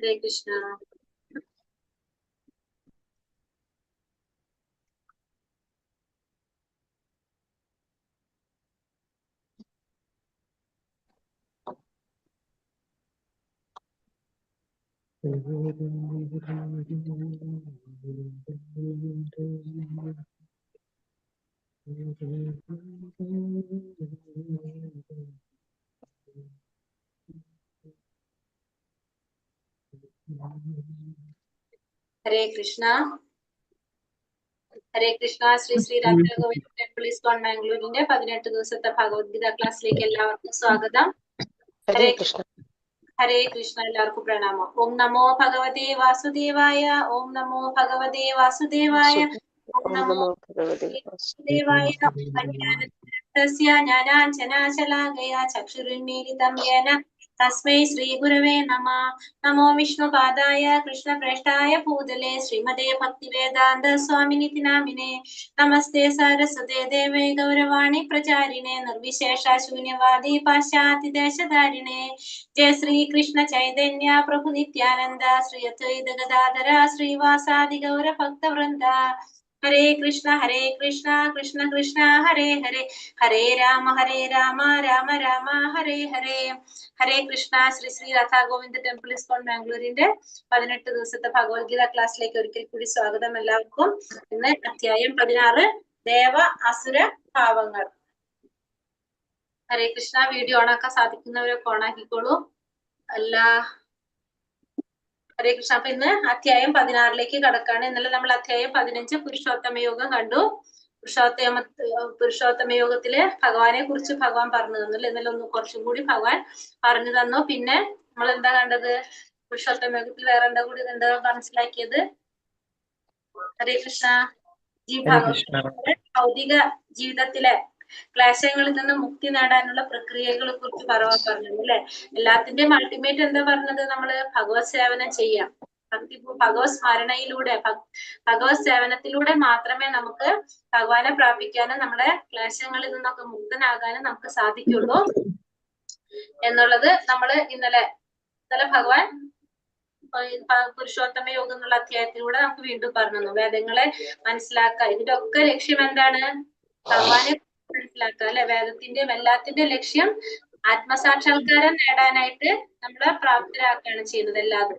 Hare Krishna. Hare Krishna. Hare Krishna. Sri Sri Radha Govinda Temple ISKCON Mangalore 18 ദിവസത്തെ ഭഗവത്ഗീത ക്ലാസ്സിലേക്ക് എല്ലാവർക്കും സ്വാഗതം. ഹരേ കൃഷ്ണ. ഹരേ കൃഷ്ണ. എല്ലാവർക്കും പ്രണാമം. ഓം നമോ ഭഗവതേ വാസുദേവായ. ഓം നമോ ഭഗവതേ വാസുദേവായ. ഓം നമോ ഭഗവതേ വാസുദേവായ. അജ്ഞാനതിമിരസ്യ ജ്ഞാനാഞ്ജനശലാകയാ ചക്ഷുരുന്മീലിതം യേന തസ്മൈ ശ്രീ ഗുരവേ നമഃ. നമോ വിഷ്ണുപാദായ കൃഷ്ണപ്രേഷ്ഠായ ഭൂതലേ ശ്രീമതേ ഭക്തിവേദാന്ത സ്വാമിനിതി നാമിനേ. നമസ്തേ സരസ്വതേ ദേവേ ഗൗരവാണി പ്രചാരിണേ നിർവിശേഷ ശൂന്യവാദി പാശ്ചാത്യദേശധാരിണേ. ജയ ശ്രീ കൃഷ്ണ ചൈതന്യ പ്രഭു നിത്യാനന്ദ ശ്രീ അദ്വൈത ഗദാധര ശ്രീവാസാദി ഗൗര ഭക്തവൃന്ദ. ഹരേ കൃഷ്ണ കൃഷ്ണ കൃഷ്ണ ഹരേ ഹരേ ഹരേ രാമ രാമ രാമ ഹരേ ഹരേ. ഹരേ കൃഷ്ണ. ശ്രീ ശ്രീ രാധാ ഗോവിന്ദ ടെമ്പിൾ ISKCON ബാംഗ്ലൂരിന്റെ 18 ദിവസത്തെ ഭഗവത്ഗീത ക്ലാസ്സിലേക്ക് ഒരിക്കൽ കൂടി സ്വാഗതം എല്ലാവർക്കും. ഇന്ന് അധ്യായം 16 ദേവ അസുര ഭാവങ്ങൾ. ഹരേ കൃഷ്ണ. വീഡിയോ ഓണാക്കാൻ സാധിക്കുന്നവരൊക്കെ ഓണാക്കിക്കോളൂ. ഹരേ കൃഷ്ണ. അപ്പൊ ഇന്ന് അധ്യായം 16ലേക്ക് കടക്കാണ്. ഇന്നലെ നമ്മൾ അധ്യായം 15 പുരുഷോത്തമ യോഗം കണ്ടു. പുരുഷോത്തമ യോഗത്തില് ഭഗവാനെ കുറിച്ച് ഭഗവാൻ പറഞ്ഞു തന്നു. ഇന്നലെ ഒന്ന് കുറച്ചും കൂടി ഭഗവാൻ പറഞ്ഞു തന്നു. പിന്നെ നമ്മൾ എന്താ കണ്ടത്? പുരുഷോത്തമ യോഗത്തിൽ വേറെ എന്താ മനസ്സിലാക്കിയത്? ഹരേ കൃഷ്ണ. ഭൗതിക ജീവിതത്തിലെ ക്ലേശങ്ങളിൽ നിന്ന് മുക്തി നേടാനുള്ള പ്രക്രിയകളെ കുറിച്ച് ഭഗവാൻ പറഞ്ഞു അല്ലെ. എല്ലാത്തിന്റെയും അൾട്ടിമേറ്റ് എന്താ പറഞ്ഞത്? നമ്മള് ഭഗവത് സേവനം ചെയ്യാം. ഭഗവത് സ്മരണയിലൂടെ ഭഗവത് സേവനത്തിലൂടെ മാത്രമേ നമുക്ക് ഭഗവാനെ പ്രാപിക്കാനും നമ്മുടെ ക്ലേശങ്ങളിൽ നിന്നൊക്കെ മുക്തനാകാനും നമുക്ക് സാധിക്കുള്ളൂ എന്നുള്ളത് നമ്മള് ഇന്നലെ ഭഗവാൻ പുരുഷോത്തമ യോഗം എന്നുള്ള അധ്യായത്തിലൂടെ നമുക്ക് വീണ്ടും പറഞ്ഞു. വേദങ്ങളെ മനസ്സിലാക്കുക. ഇതിന്റെ ഒക്കെ ലക്ഷ്യം എന്താണ്? ഭഗവാനെ മനസ്സിലാക്കുക അല്ലെ. വേദത്തിന്റെയും എല്ലാത്തിന്റെയും ലക്ഷ്യം ആത്മസാക്ഷാത്കാരം നേടാനായിട്ട് നമ്മളെ പ്രാപ്തരാക്കുകയാണ് ചെയ്യുന്നത്.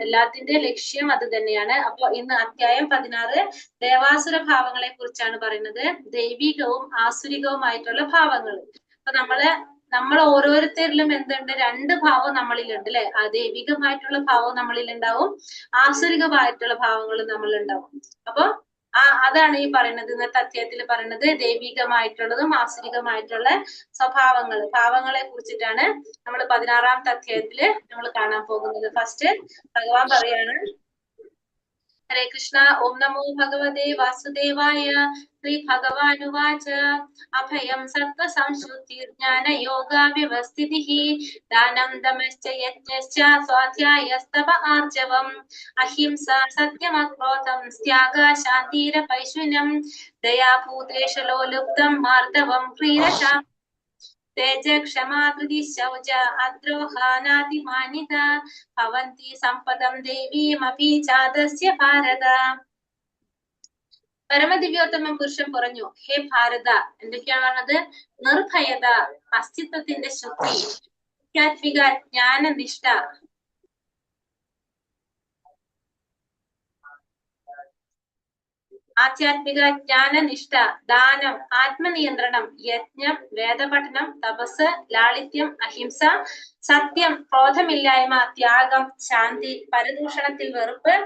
എല്ലാത്തിന്റെ ലക്ഷ്യം അത് തന്നെയാണ്. അപ്പൊ ഇന്ന് അധ്യായം 16 ദേവാസുര ഭാവങ്ങളെ കുറിച്ചാണ് പറയുന്നത്. ദൈവികവും ആസുരികവുമായിട്ടുള്ള ഭാവങ്ങൾ. അപ്പൊ നമ്മൾ ഓരോരുത്തരിലും എന്തുണ്ട്? 2 ഭാവം നമ്മളിലുണ്ട് അല്ലെ. ആ ദൈവികമായിട്ടുള്ള ഭാവം നമ്മളിൽ ഉണ്ടാവും, ആസുരികമായിട്ടുള്ള ഭാവങ്ങളും നമ്മളുണ്ടാവും. അപ്പൊ അതാണ് ഈ പറയുന്നത്. ഇന്നത്തെ അധ്യായത്തിൽ പറയുന്നത് ദൈവികമായിട്ടുള്ളതും ആസുരികമായിട്ടുള്ള ഭാവങ്ങളെ കുറിച്ചിട്ടാണ് നമ്മൾ 16ാമത്തെ അധ്യായത്തില് നമ്മൾ കാണാൻ പോകുന്നത്. ഫസ്റ്റ് ഭഗവാൻ പറയാണ്. ഹരേ കൃഷ്ണ. ഓം നമോ ഭഗവതേ വാസുദേവായ. ശ്രീ ഭഗവാനുവാച. അഭയം സത്വ സംശുദ്ധിർജ്ഞാന യോഗ വ്യവസ്ഥിതിഃ ദാനം ദമശ്ച യജ്ഞശ്ച സ്വാധ്യായസ്തപ ആർജവം അഹിംസ സത്യമക്രോധം ത്യാഗ ശാന്തിരപൈശുനം ദയാ ഭൂതേഷലോലുപ്തം മാർദ്ദവം ക്രീരശാ തേജ ക്ഷമാ ധൃതി ശൗച അദ്രോഹാനാതിമാനിത ഭവന്തി സമ്പദം ദേവീമപി ചാദസ്യ ഭാരത. പരമദിവ്യോത്തമ പുരുഷൻ പറഞ്ഞു, ഹേ ഭാരത. എന്തൊക്കെയാണ് പറഞ്ഞത്? നിർഭയത, അസ്തിത്വത്തിന്റെ ശുദ്ധി, ആധ്യാത്മിക ജ്ഞാനനിഷ്ഠ, ആധ്യാത്മിക ജ്ഞാനനിഷ്ഠ, ദാനം, ആത്മനിയന്ത്രണം, യജ്ഞം, വേദപഠനം, തപസ്, ലാളിത്യം, അഹിംസ, സത്യം, ക്രോധമില്ലായ്മ, ത്യാഗം, ശാന്തി, പരദൂഷണത്തിൽ വെറുപ്പ്,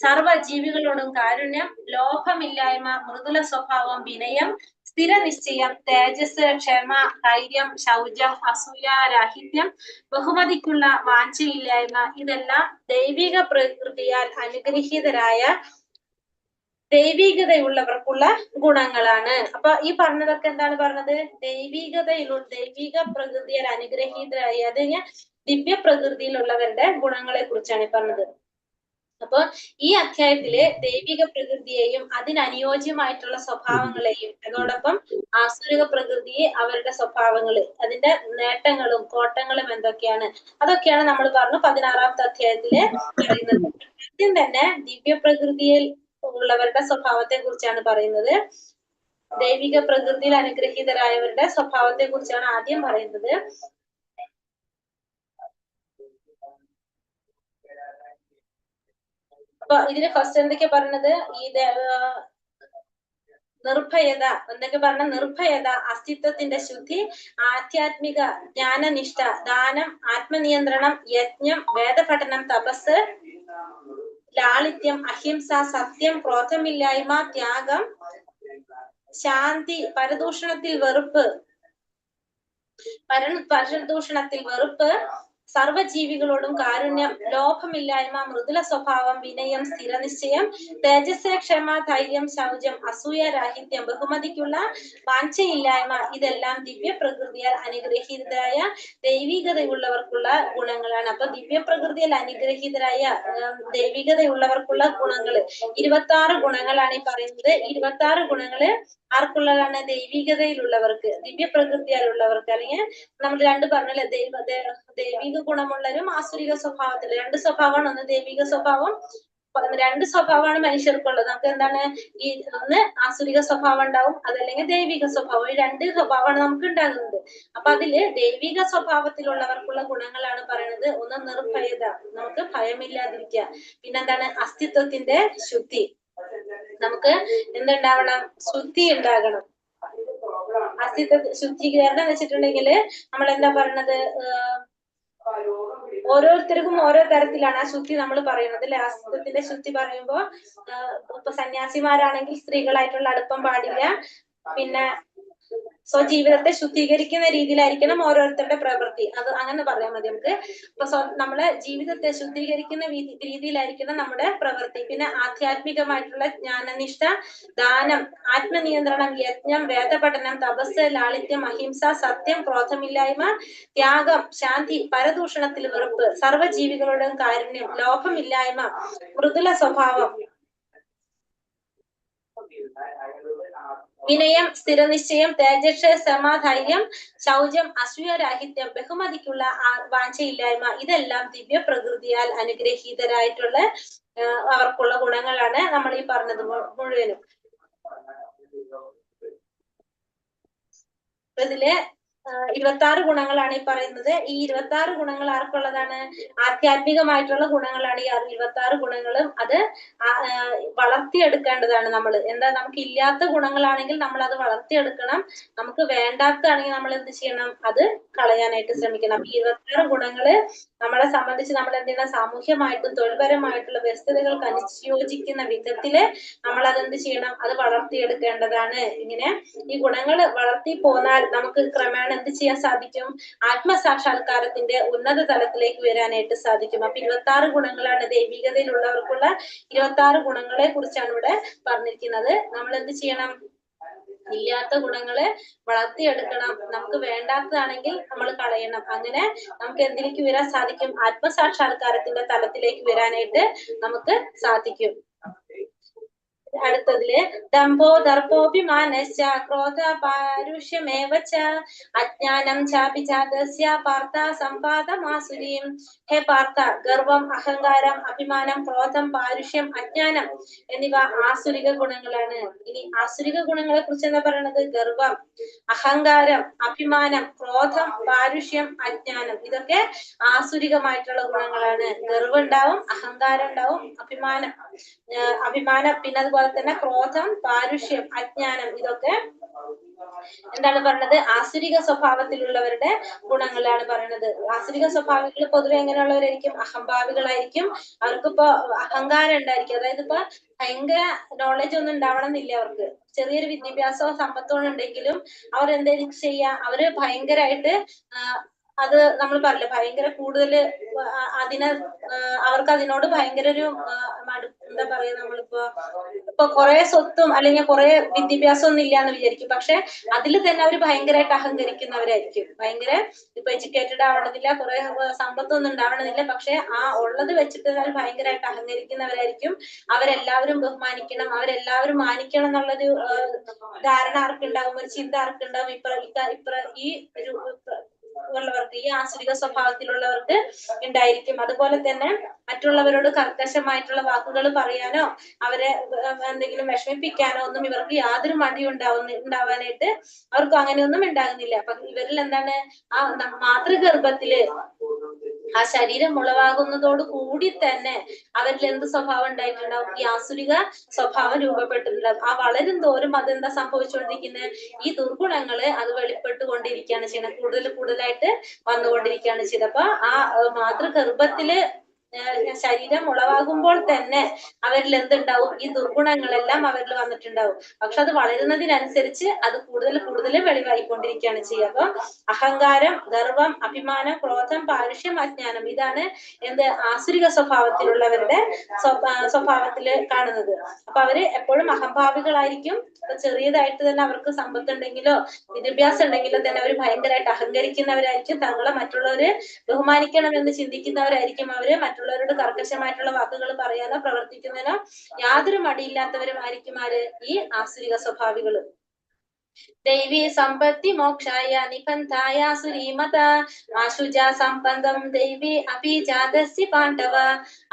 സർവ്വജീവികളോടും കാരുണ്യം, ലോഭമില്ലായ്മ, മൃദുല സ്വഭാവം, വിനയം, സ്ഥിരനിശ്ചയം, തേജസ്, ക്ഷമ, ധൈര്യം, ശൗചം, അസൂയ, രാഹിത്യം, ബഹുമതിക്കുള്ള വാഞ്ചയില്ലായ്മ, ഇതെല്ലാം ദൈവിക പ്രകൃതിയാൽ അനുഗ്രഹീതരായ ദൈവികതയുള്ളവർക്കുള്ള ഗുണങ്ങളാണ്. അപ്പൊ ഈ പറഞ്ഞതൊക്കെ എന്താണ് പറഞ്ഞത്? ദൈവിക പ്രകൃതിയാൽ അനുഗ്രഹീതരായ ദിവ്യ പ്രകൃതിയിലുള്ളവരുടെ ഗുണങ്ങളെ കുറിച്ചാണ് പറഞ്ഞത്. അപ്പൊ ഈ അധ്യായത്തിലെ ദൈവിക പ്രകൃതിയെയും അതിനനുയോജ്യമായിട്ടുള്ള സ്വഭാവങ്ങളെയും അതോടൊപ്പം ആസുരിക പ്രകൃതിയെ അവരുടെ സ്വഭാവങ്ങള് അതിന്റെ നേട്ടങ്ങളും കോട്ടങ്ങളും എന്തൊക്കെയാണ് അതൊക്കെയാണ് നമ്മൾ പറഞ്ഞു 16ാമത്തെ അധ്യായത്തില് പറയുന്നത്. ആദ്യം തന്നെ ദിവ്യ പ്രകൃതിയിൽ ഉള്ളവരുടെ സ്വഭാവത്തെ കുറിച്ചാണ് പറയുന്നത്. ദൈവിക പ്രകൃതിയിൽ അനുഗ്രഹീതരായവരുടെ സ്വഭാവത്തെ കുറിച്ചാണ് ആദ്യം പറയുന്നത്. അപ്പൊ ഇതിന് ഫസ്റ്റ് എന്തൊക്കെയാ പറഞ്ഞത്? ഈ നിർഭയത എന്തൊക്കെ പറഞ്ഞ? നിർഭയത, അസ്തിത്വത്തിന്റെ ശുദ്ധി, ആധ്യാത്മിക ജ്ഞാനനിഷ്ഠ, ദാനം, ആത്മനിയന്ത്രണം, യജ്ഞം, വേദപഠനം, തപസ്, ലാളിത്യം, അഹിംസ, സത്യം, ക്രോധമില്ലായ്മ, ത്യാഗം, ശാന്തി, പരദൂഷണത്തിൽ വെറുപ്പ്, സർവജീവികളോടും കാരുണ്യം, ലോഭമില്ലായ്മ, മൃദുല സ്വഭാവം, വിനയം, സ്ഥിരനിശ്ചയം, തേജസ്, ക്ഷമ, ധൈര്യം, ശൗചം, അസൂയ രാഹിത്യം, ബഹുമതിക്കുള്ള വാഞ്ചയില്ലായ്മ, ഇതെല്ലാം ദിവ്യ പ്രകൃതിയാൽ അനുഗ്രഹീതരായ ദൈവികതയുള്ളവർക്കുള്ള ഗുണങ്ങളാണ്. അപ്പൊ ദിവ്യ പ്രകൃതിയിൽ അനുഗ്രഹീതരായ ദൈവികതയുള്ളവർക്കുള്ള ഗുണങ്ങള് 26 ഗുണങ്ങളാണ് ഈ പറയുന്നത്. 26 ഗുണങ്ങള് ആർക്കുള്ളതാണ്? ദൈവികതയിലുള്ളവർക്ക്, ദിവ്യ പ്രകൃതിയാലുള്ളവർക്ക്. അല്ലെങ്കിൽ നമ്മൾ രണ്ട് പറഞ്ഞല്ലേ, ദൈവിക ഗുണമുള്ളവരും ആസുരിക സ്വഭാവത്തില്. രണ്ട് സ്വഭാവമാണ്. ഒന്ന് ദൈവിക സ്വഭാവം, രണ്ട് സ്വഭാവമാണ് മനുഷ്യർക്കുള്ളത്. നമുക്ക് എന്താണ് ഈ ഒന്ന് ആസുരിക സ്വഭാവം ഉണ്ടാവും, അതല്ലെങ്കിൽ ദൈവിക സ്വഭാവം. ഈ രണ്ട് സ്വഭാവമാണ് നമുക്ക് ഉണ്ടാകുന്നത്. അപ്പൊ അതില് ദൈവിക സ്വഭാവത്തിലുള്ളവർക്കുള്ള ഗുണങ്ങളാണ് പറയുന്നത്. ഒന്ന് നിർഭയത, നമുക്ക് ഭയമില്ലാതിരിക്കുക. പിന്നെന്താണ്? അസ്തിത്വത്തിന്റെ ശുദ്ധി, നമുക്ക് എന്തുണ്ടാവണം? ശുദ്ധി ഉണ്ടാകണം. അസ്തിത്വ ശുദ്ധീകരണം എന്ന് വെച്ചിട്ടുണ്ടെങ്കിൽ നമ്മൾ എന്താ പറയണത്? ഓരോരുത്തർക്കും ഓരോ തരത്തിലാണ് ആ ശുദ്ധി നമ്മൾ പറയുന്നത് അല്ലെ. അസ്തിത്വത്തിന്റെ ശുദ്ധി പറയുമ്പോ ഇപ്പൊ സന്യാസിമാരാണെങ്കിൽ സ്ത്രീകളായിട്ടുള്ള അടുപ്പം പാടില്ല. പിന്നെ സ്വജീവിതത്തെ ശുദ്ധീകരിക്കുന്ന രീതിയിലായിരിക്കണം ഓരോരുത്തരുടെ പ്രവൃത്തി. അത് അങ്ങനെ പറയാൻ മതി നമുക്ക്. ഇപ്പൊ നമ്മളെ ജീവിതത്തെ ശുദ്ധീകരിക്കുന്ന രീതിയിലായിരിക്കണം നമ്മുടെ പ്രവൃത്തി. പിന്നെ ആധ്യാത്മികമായിട്ടുള്ള ജ്ഞാനനിഷ്ഠ, ദാനം, ആത്മനിയന്ത്രണം, യജ്ഞം, വേദപഠനം, തപസ്, ലാളിത്യം, അഹിംസ, സത്യം, ക്രോധമില്ലായ്മ, ത്യാഗം, ശാന്തി, പരദൂഷണത്തിൽ വെറുപ്പ്, സർവ്വജീവികളുടെ കാരുണ്യം, ലോഭമില്ലായ്മ, മൃദുല സ്വഭാവം, വിനയം, സ്ഥിരനിശ്ചയം, തേജസ്, സമാധൈര്യം, ശൗചം, അസൂയരാഹിത്യം, ബഹുമതിക്കുള്ള വാഞ്ചയില്ലായ്മ, ഇതെല്ലാം ദിവ്യ പ്രകൃതിയാൽ അനുഗ്രഹീതരായിട്ടുള്ള അവർക്കുള്ള ഗുണങ്ങളാണ് നമ്മൾ ഈ പറഞ്ഞത് മുഴുവനും. ഇതില് 26 ഗുണങ്ങളാണ് ഈ പറയുന്നത്. ഈ 26 ഗുണങ്ങൾ ആർക്കുള്ളതാണ്? ആധ്യാത്മികമായിട്ടുള്ള ഗുണങ്ങളാണ് ഈ 26 ഗുണങ്ങളും. അത് വളർത്തിയെടുക്കേണ്ടതാണ് നമ്മൾ. എന്താ, നമുക്ക് ഇല്ലാത്ത ഗുണങ്ങളാണെങ്കിൽ നമ്മൾ അത് വളർത്തിയെടുക്കണം. നമുക്ക് വേണ്ടാത്തതാണെങ്കിൽ നമ്മൾ എന്ത് ചെയ്യണം? അത് കളയാനായിട്ട് ശ്രമിക്കണം. ഈ 26 ഗുണങ്ങള് നമ്മളെ സംബന്ധിച്ച് നമ്മൾ എന്ത് ചെയ്യണം? സാമൂഹ്യമായിട്ടും തൊഴിൽപരമായിട്ടുള്ള വ്യവസ്ഥിതികൾക്ക് അനുയോജിക്കുന്ന വിധത്തില് നമ്മൾ അതെന്ത് ചെയ്യണം? അത് വളർത്തിയെടുക്കേണ്ടതാണ്. ഇങ്ങനെ ഈ ഗുണങ്ങൾ വളർത്തി പോന്നാൽ നമുക്ക് ക്രമേണ എന്ത് ചെയ്യാൻ സാധിക്കും? ആത്മസാക്ഷാത്കാരത്തിന്റെ ഉന്നത തലത്തിലേക്ക് വരാനായിട്ട് സാധിക്കും. അപ്പൊ 26 ഗുണങ്ങളാണ് ദൈവികതയിലുള്ളവർക്കുള്ള 26 ഗുണങ്ങളെ കുറിച്ചാണ് ഇവിടെ പറഞ്ഞിരിക്കുന്നത്. നമ്മൾ എന്ത് ചെയ്യണം? ഇല്ലാത്ത ഗുണങ്ങളെ വളർത്തിയെടുക്കണം. നമുക്ക് വേണ്ടാത്തതാണെങ്കിൽ നമ്മൾ കളയണം. അങ്ങനെ നമുക്ക് എന്തിലേക്ക് വരാൻ സാധിക്കും? ആത്മസാക്ഷാത്കാരത്തിന്റെ തലത്തിലേക്ക് വരാനായിട്ട് നമുക്ക് സാധിക്കും. അടുത്തതില് ദമ്പോ ദർപ്പോഭിമാനശ്ച ക്രോധ പാരുഷ്യമേവച അജ്ഞാനം ചാപി ജാതസ്യ പാർത്ഥ സമ്പാദമാസുരീം. ഹേ പാർത്ഥ, ഗർവം, അഹങ്കാരം, അഭിമാനം, ക്രോധം, പാരുഷ്യം, അജ്ഞാനം എന്നിവ ആസുരിക ഗുണങ്ങളാണ്. ഇനി ആസുരിക ഗുണങ്ങളെ കുറിച്ച് എന്താ പറയണത്? ഗർവം, അഹങ്കാരം, അഭിമാനം, ക്രോധം, പാരുഷ്യം, അജ്ഞാനം, ഇതൊക്കെ ആസുരികമായിട്ടുള്ള ഗുണങ്ങളാണ്. ഗർവം ഉണ്ടാവും, അഹങ്കാരം ഉണ്ടാവും, അഭിമാനം, പിന്നെ അതുപോലെ തന്നെ ക്രോധം, പാരുഷ്യം, അജ്ഞാനം, ഇതൊക്കെ എന്താണ് പറയുന്നത്? ആസുരിക സ്വഭാവത്തിലുള്ളവരുടെ ഗുണങ്ങളാണ് പറയുന്നത്. ആസുരിക സ്വഭാവങ്ങൾ പൊതുവെ എങ്ങനെയുള്ളവരായിരിക്കും? അഹംഭാവികളായിരിക്കും. അവർക്കിപ്പോ അഹങ്കാരം ഉണ്ടായിരിക്കും. അതായത് ഇപ്പൊ ഭയങ്കര നോളജ് ഒന്നും ഉണ്ടാവണം എന്നില്ല അവർക്ക്. ചെറിയൊരു വിദ്യാഭ്യാസമോ സമ്പത്തോ ഉണ്ടെങ്കിലും അവർ എന്തെങ്കിലും ചെയ്യാ, അവര് ഭയങ്കരമായിട്ട് അത് നമ്മൾ പറയില്ല, ഭയങ്കര കൂടുതൽ അതിനെ അവർക്ക് അതിനോട് ഭയങ്കര ഒരു എന്താ പറയാ, ഇപ്പൊ കുറെ സ്വത്തും അല്ലെങ്കിൽ കുറെ വിദ്യാഭ്യാസം ഒന്നും ഇല്ല എന്ന് വിചാരിക്കും. പക്ഷെ അതിൽ തന്നെ അവർ ഭയങ്കരമായിട്ട് അഹങ്കരിക്കുന്നവരായിരിക്കും. ഭയങ്കര ഇപ്പൊ എഡ്യൂക്കേറ്റഡ് ആവണമെന്നില്ല, കുറെ സമ്പത്തൊന്നും ഉണ്ടാവണമെന്നില്ല, പക്ഷെ ആ ഉള്ളത് വെച്ചിട്ട് അവർ ഭയങ്കരമായിട്ട് അഹങ്കരിക്കുന്നവരായിരിക്കും. അവരെല്ലാവരും ബഹുമാനിക്കണം, അവരെല്ലാവരും മാനിക്കണം എന്നുള്ളൊരു ധാരണ ആർക്കുണ്ടാവും, ഒരു ചിന്ത ആർക്കുണ്ടാവും, ഈ ഉള്ളവർക്ക്, ഈ ആസുരിക സ്വഭാവത്തിലുള്ളവർക്ക് ഉണ്ടായിരിക്കും. അതുപോലെ തന്നെ മറ്റുള്ളവരോട് കർക്കശമായിട്ടുള്ള വാക്കുകൾ പറയാനോ അവരെ എന്തെങ്കിലും വിഷമിപ്പിക്കാനോ ഒന്നും ഇവർക്ക് യാതൊരു മടിയും ഉണ്ടാവാനായിട്ട് അവർക്ക് അങ്ങനെയൊന്നും ഉണ്ടാകുന്നില്ല. അപ്പൊ ഇവരിൽ എന്താണ്, ആ മാതൃഗർഭത്തില് ആ ശരീരം ഉളവാകുന്നതോട് കൂടി തന്നെ അവരിൽ എന്ത് സ്വഭാവം ഉണ്ടായിട്ടുണ്ടാവും, ഈ ആസുരിക സ്വഭാവം രൂപപ്പെട്ടിട്ടുണ്ടാവും. ആ വളരും തോറും അതെന്താ സംഭവിച്ചുകൊണ്ടിരിക്കുന്നത്, ഈ ദുർഗുണങ്ങള് അത് വെളിപ്പെട്ടുകൊണ്ടിരിക്കുകയാണ് ചെയ്യുന്നത്, കൂടുതലായിട്ട് വന്നുകൊണ്ടിരിക്കുകയാണ് ചെയ്തത്. അപ്പൊ ആ മാതൃഗർഭത്തില് ശരീരം ഉളവാകുമ്പോൾ തന്നെ അവരിൽ എന്തുണ്ടാവും, ഈ ദുർഗുണങ്ങളെല്ലാം അവരിൽ വന്നിട്ടുണ്ടാവും. പക്ഷെ അത് വളരുന്നതിനനുസരിച്ച് അത് കൂടുതൽ വെളിവായിക്കൊണ്ടിരിക്കുകയാണ് ചെയ്യുക. അപ്പൊ അഹങ്കാരം, ഗർവം, അഭിമാനം, ക്രോധം, പാരുഷ്യം, അജ്ഞാനം, ഇതാണ് എന്ത് ആസുരിക സ്വഭാവത്തിലുള്ളവരുടെ സ്വഭാവത്തില് കാണുന്നത്. അപ്പൊ അവര് എപ്പോഴും അഹംഭാവികളായിരിക്കും. ചെറിയതായിട്ട് തന്നെ അവർക്ക് സമ്പത്ത് ഉണ്ടെങ്കിലോ വിദ്യാഭ്യാസം ഉണ്ടെങ്കിലോ തന്നെ അവർ ഭയങ്കരമായിട്ട് അഹങ്കരിക്കുന്നവരായിരിക്കും. തങ്ങളെ മറ്റുള്ളവര് ബഹുമാനിക്കണം എന്ന് ചിന്തിക്കുന്നവരായിരിക്കും. അവര് മറ്റുള്ളവരോട് കർക്കശമായിട്ടുള്ള വാക്കുകൾ പറയാനോ പ്രവർത്തിക്കുന്നതിനോ യാതൊരു മടിയില്ലാത്തവരുമായിരിക്കും ആര്, ഈ ആസുരിക സ്വഭാവികള്. ദൈവീ സമ്പത്തി മോക്ഷായ നിബന്ധായ സുരീമത ആശുജ സമ്പന്ദം ദൈവീ അഭിജാതസ്യ പാണ്ഡവ.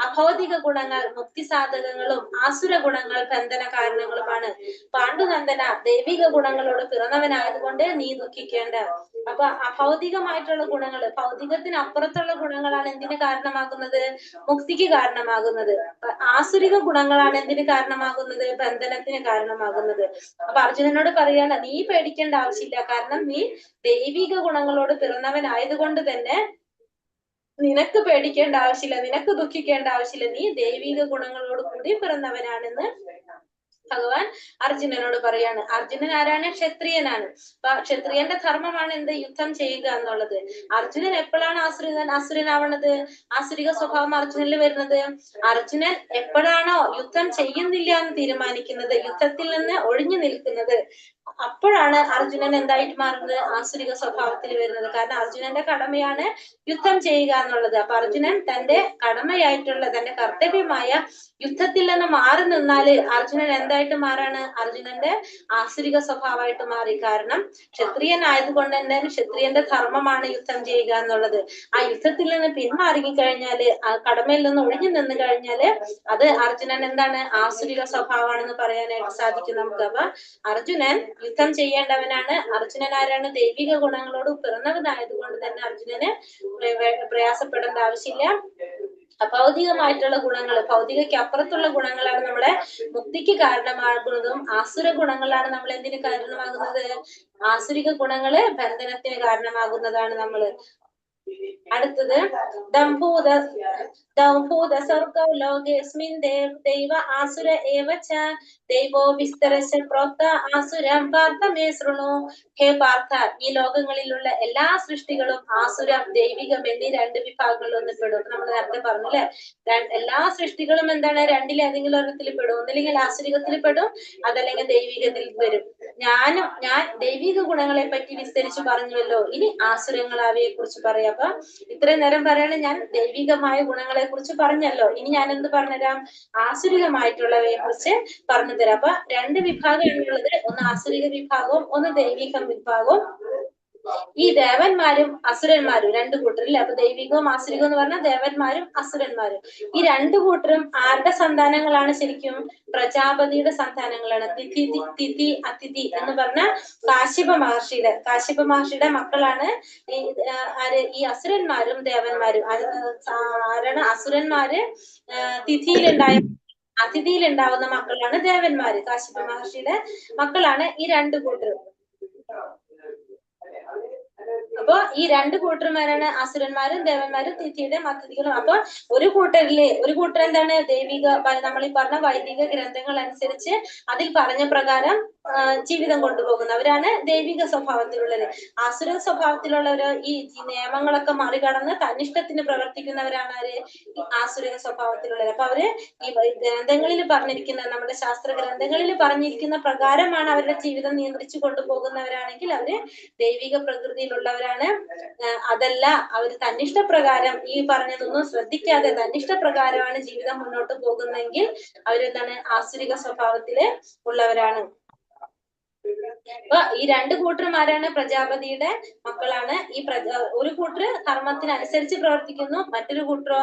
അഭൗതിക ഗുണങ്ങൾ മുക്തി സാധകങ്ങളും ആസുര ഗുണങ്ങൾ ബന്ധന കാരണങ്ങളുമാണ്. പാണ്ഡുനന്ദന, ദൈവിക ഗുണങ്ങളോട് പിറന്നവനായതുകൊണ്ട് നീ ദുഃഖിക്കേണ്ട. അപ്പൊ അഭൗതികമായിട്ടുള്ള ഗുണങ്ങൾ, ഭൗതികത്തിന് അപ്പുറത്തുള്ള ഗുണങ്ങളാണ് എന്തിന് കാരണമാകുന്നത്, മുക്തിക്ക് കാരണമാകുന്നത്. ആസുരിക ഗുണങ്ങളാണ് എന്തിന് കാരണമാകുന്നത്, ബന്ധനത്തിന് കാരണമാകുന്നത്. അപ്പൊ അർജുനനോട് പറയാണ്, നീ പേടിക്കേണ്ട ആവശ്യമില്ല, കാരണം നീ ദൈവിക ഗുണങ്ങളോട് പിറന്നവനായതുകൊണ്ട് തന്നെ നിനക്ക് പേടിക്കേണ്ട ആവശ്യമില്ല, നിനക്ക് ദുഃഖിക്കേണ്ട ആവശ്യമില്ല, നീ ദൈവിക ഗുണങ്ങളോട് കൂടി പിറന്നവനാണെന്ന് ഭഗവാൻ അർജുനനോട് പറയാണ്. അർജുനൻ ആരാണ്, ക്ഷത്രിയനാണ്. അപ്പൊ ക്ഷത്രിയന്റെ ധർമ്മമാണ് എന്ത്, യുദ്ധം ചെയ്യുക എന്നുള്ളത്. അർജുനൻ എപ്പോഴാണ് അസുരനാവണത്, ആസുരിക സ്വഭാവം അർജുനനിൽ വരുന്നത്, അർജുനൻ എപ്പോഴാണോ യുദ്ധം ചെയ്യുന്നില്ല എന്ന് തീരുമാനിക്കുന്നത്, യുദ്ധത്തിൽ നിന്ന് ഒഴിഞ്ഞു നിൽക്കുന്നത്, അപ്പോഴാണ് അർജുനൻ എന്തായിട്ട് മാറുന്നത്, ആസുരിക സ്വഭാവത്തിൽ വരുന്നത്. കാരണം അർജുനന്റെ കടമയാണ് യുദ്ധം ചെയ്യുക എന്നുള്ളത്. അപ്പൊ അർജുനൻ തന്റെ കടമയായിട്ടുള്ള, തന്റെ കർത്തവ്യമായ യുദ്ധത്തിൽ നിന്ന് മാറി നിന്നാല് അർജുനൻ എന്തായിട്ട് മാറാണ്, അർജുനന്റെ ആസുരിക സ്വഭാവമായിട്ട് മാറി. കാരണം ക്ഷത്രിയൻ ആയതുകൊണ്ട് തന്നെ ക്ഷത്രിയന്റെ ധർമ്മമാണ് യുദ്ധം ചെയ്യുക എന്നുള്ളത്. ആ യുദ്ധത്തിൽ നിന്ന് പിന്മാറിക്കഴിഞ്ഞാല്, ആ കടമയിൽ നിന്ന് ഒഴിഞ്ഞു നിന്ന് കഴിഞ്ഞാല് അത് അർജുനൻ എന്താണ്, ആസുരിക സ്വഭാവമാണെന്ന് പറയാനായിട്ട് സാധിക്കും നമുക്ക്. അപ്പൊ അർജുനൻ യുദ്ധം ചെയ്യേണ്ടവനാണ്. അർജുനൻ ആരാണ്, ദൈവിക ഗുണങ്ങളോട് പിറന്നവനായതുകൊണ്ട് തന്നെ അർജുനന് പ്രയാസപ്പെടേണ്ട ആവശ്യമില്ല. അഭൗതികമായിട്ടുള്ള ഗുണങ്ങൾ, ഭൗതികയ്ക്ക് അപ്പുറത്തുള്ള ഗുണങ്ങളാണ് നമ്മളെ മുക്തിക്ക് കാരണമാകുന്നതും, ആസുര ഗുണങ്ങളാണ് നമ്മൾ എന്തിന് കാരണമാകുന്നത്, ആസുരിക ഗുണങ്ങള് ബന്ധനത്തിന് കാരണമാകുന്നതാണ് നമ്മള്. അടുത്തത് ദംഭൂത സർഗോ ലോകേസ്മിൻ ദൈവ ആസുര ഏവച ദൈവോ വിസ്തരശ പ്രോക്ത ആസുരം പാർത്ഥ മേ ശൃണു. ഹേ പാർത്ഥ, ഈ ലോകങ്ങളിലുള്ള എല്ലാ സൃഷ്ടികളും ആസുരം ദൈവികം എന്നീ രണ്ട് വിഭാഗങ്ങളിൽ ഒന്ന് പെടും. നമ്മൾ നേരത്തെ പറഞ്ഞു അല്ലെ, എല്ലാ സൃഷ്ടികളും എന്താണ്, രണ്ടിലേതെങ്കിലും ഒരെണ്ണത്തിൽ പെടും. ഒന്നില്ലെങ്കിൽ ആസുരികത്തിൽ പെടും, അതല്ലെങ്കിൽ ദൈവികത്തിൽ വരും. ഞാൻ ദൈവിക ഗുണങ്ങളെ പറ്റി വിസ്തരിച്ചു പറഞ്ഞുവല്ലോ, ഇനി ആസുരങ്ങളാവയെ കുറിച്ച് പറയാം. അപ്പൊ ഇത്രയും നേരം പറയാണ് ഞാൻ ദൈവികമായ ഗുണങ്ങളെ കുറിച്ച് പറഞ്ഞല്ലോ, ഇനി ഞാൻ എന്ത് പറഞ്ഞുതരാം, ആസുരികമായിട്ടുള്ളവയെ കുറിച്ച് പറഞ്ഞു തരാം. അപ്പൊ രണ്ട് വിഭാഗമാണുള്ളത്, ഒന്ന് ആസുരിക വിഭാഗവും ഒന്ന് ദൈവിക വിഭാഗവും. ഈ ദേവന്മാരും അസുരന്മാരും രണ്ടു കൂട്ടരും അല്ലെ. അപ്പൊ ദൈവികവും ആസുരികവും എന്ന് പറഞ്ഞാൽ ദേവന്മാരും അസുരന്മാരും. ഈ രണ്ടു കൂട്ടരും ആരുടെ സന്താനങ്ങളാണ്, ശരിക്കും പ്രജാപതിയുടെ സന്താനങ്ങളാണ്. തിഥി അതിഥി എന്ന് പറഞ്ഞ കാശ്യപ മഹർഷിയുടെ മക്കളാണ് ഈ അസുരന്മാരും ദേവന്മാരും. ആരാണ് അസുരന്മാര്, അതിഥിയിലുണ്ടാവുന്ന മക്കളാണ് ദേവന്മാര്. കാശ്യപ മഹർഷിയുടെ മക്കളാണ് ഈ രണ്ടു കൂട്ടരും. അപ്പൊ ഈ രണ്ടു കൂട്ടർമാരാണ് അസുരന്മാരും ദേവന്മാരും, തിഥിയുടെ അതിഥികളും. അപ്പൊ ഒരു കൂട്ടർ എന്താണ്, ദൈവിക, നമ്മൾ ഈ പറഞ്ഞ വൈദിക ഗ്രന്ഥങ്ങൾ അനുസരിച്ച് അതിൽ പറഞ്ഞ പ്രകാരം ജീവിതം കൊണ്ടുപോകുന്നവരാണ് ദൈവിക സ്വഭാവത്തിലുള്ളത്. ആസുര സ്വഭാവത്തിലുള്ളവര് ഈ നിയമങ്ങളൊക്കെ മറികടന്ന് തന്നിഷ്ടത്തിന് പ്രവർത്തിക്കുന്നവരാണ് ആര്? ഈ ആസുരിക സ്വഭാവത്തിലുള്ളത്. അപ്പൊ അവര് ഈ ഗ്രന്ഥങ്ങളിൽ പറഞ്ഞിരിക്കുന്ന, നമ്മുടെ ശാസ്ത്ര ഗ്രന്ഥങ്ങളിൽ പറഞ്ഞിരിക്കുന്ന പ്രകാരമാണ് അവരുടെ ജീവിതം നിയന്ത്രിച്ചു കൊണ്ടുപോകുന്നവരാണെങ്കിൽ അവര് ദൈവിക പ്രകൃതിയിലുള്ളവരാണ്. അതല്ല, അവര് തന്നിഷ്ടപ്രകാരം ഈ പറഞ്ഞതൊന്നും ശ്രദ്ധിക്കാതെ തന്നിഷ്ടപ്രകാരമാണ് ജീവിതം മുന്നോട്ട് പോകുന്നതെങ്കിൽ അവരെന്താണ്? ആസുരിക സ്വഭാവത്തില് ഉള്ളവരാണ്. അപ്പൊ ഈ രണ്ട് കൂട്ടരും ആരാണ്? പ്രജാപതിയുടെ മക്കളാണ്. ഈ ഒരു കൂട്ടര് ധർമ്മത്തിനനുസരിച്ച് പ്രവർത്തിക്കുന്നു, മറ്റൊരു കൂട്ടരോ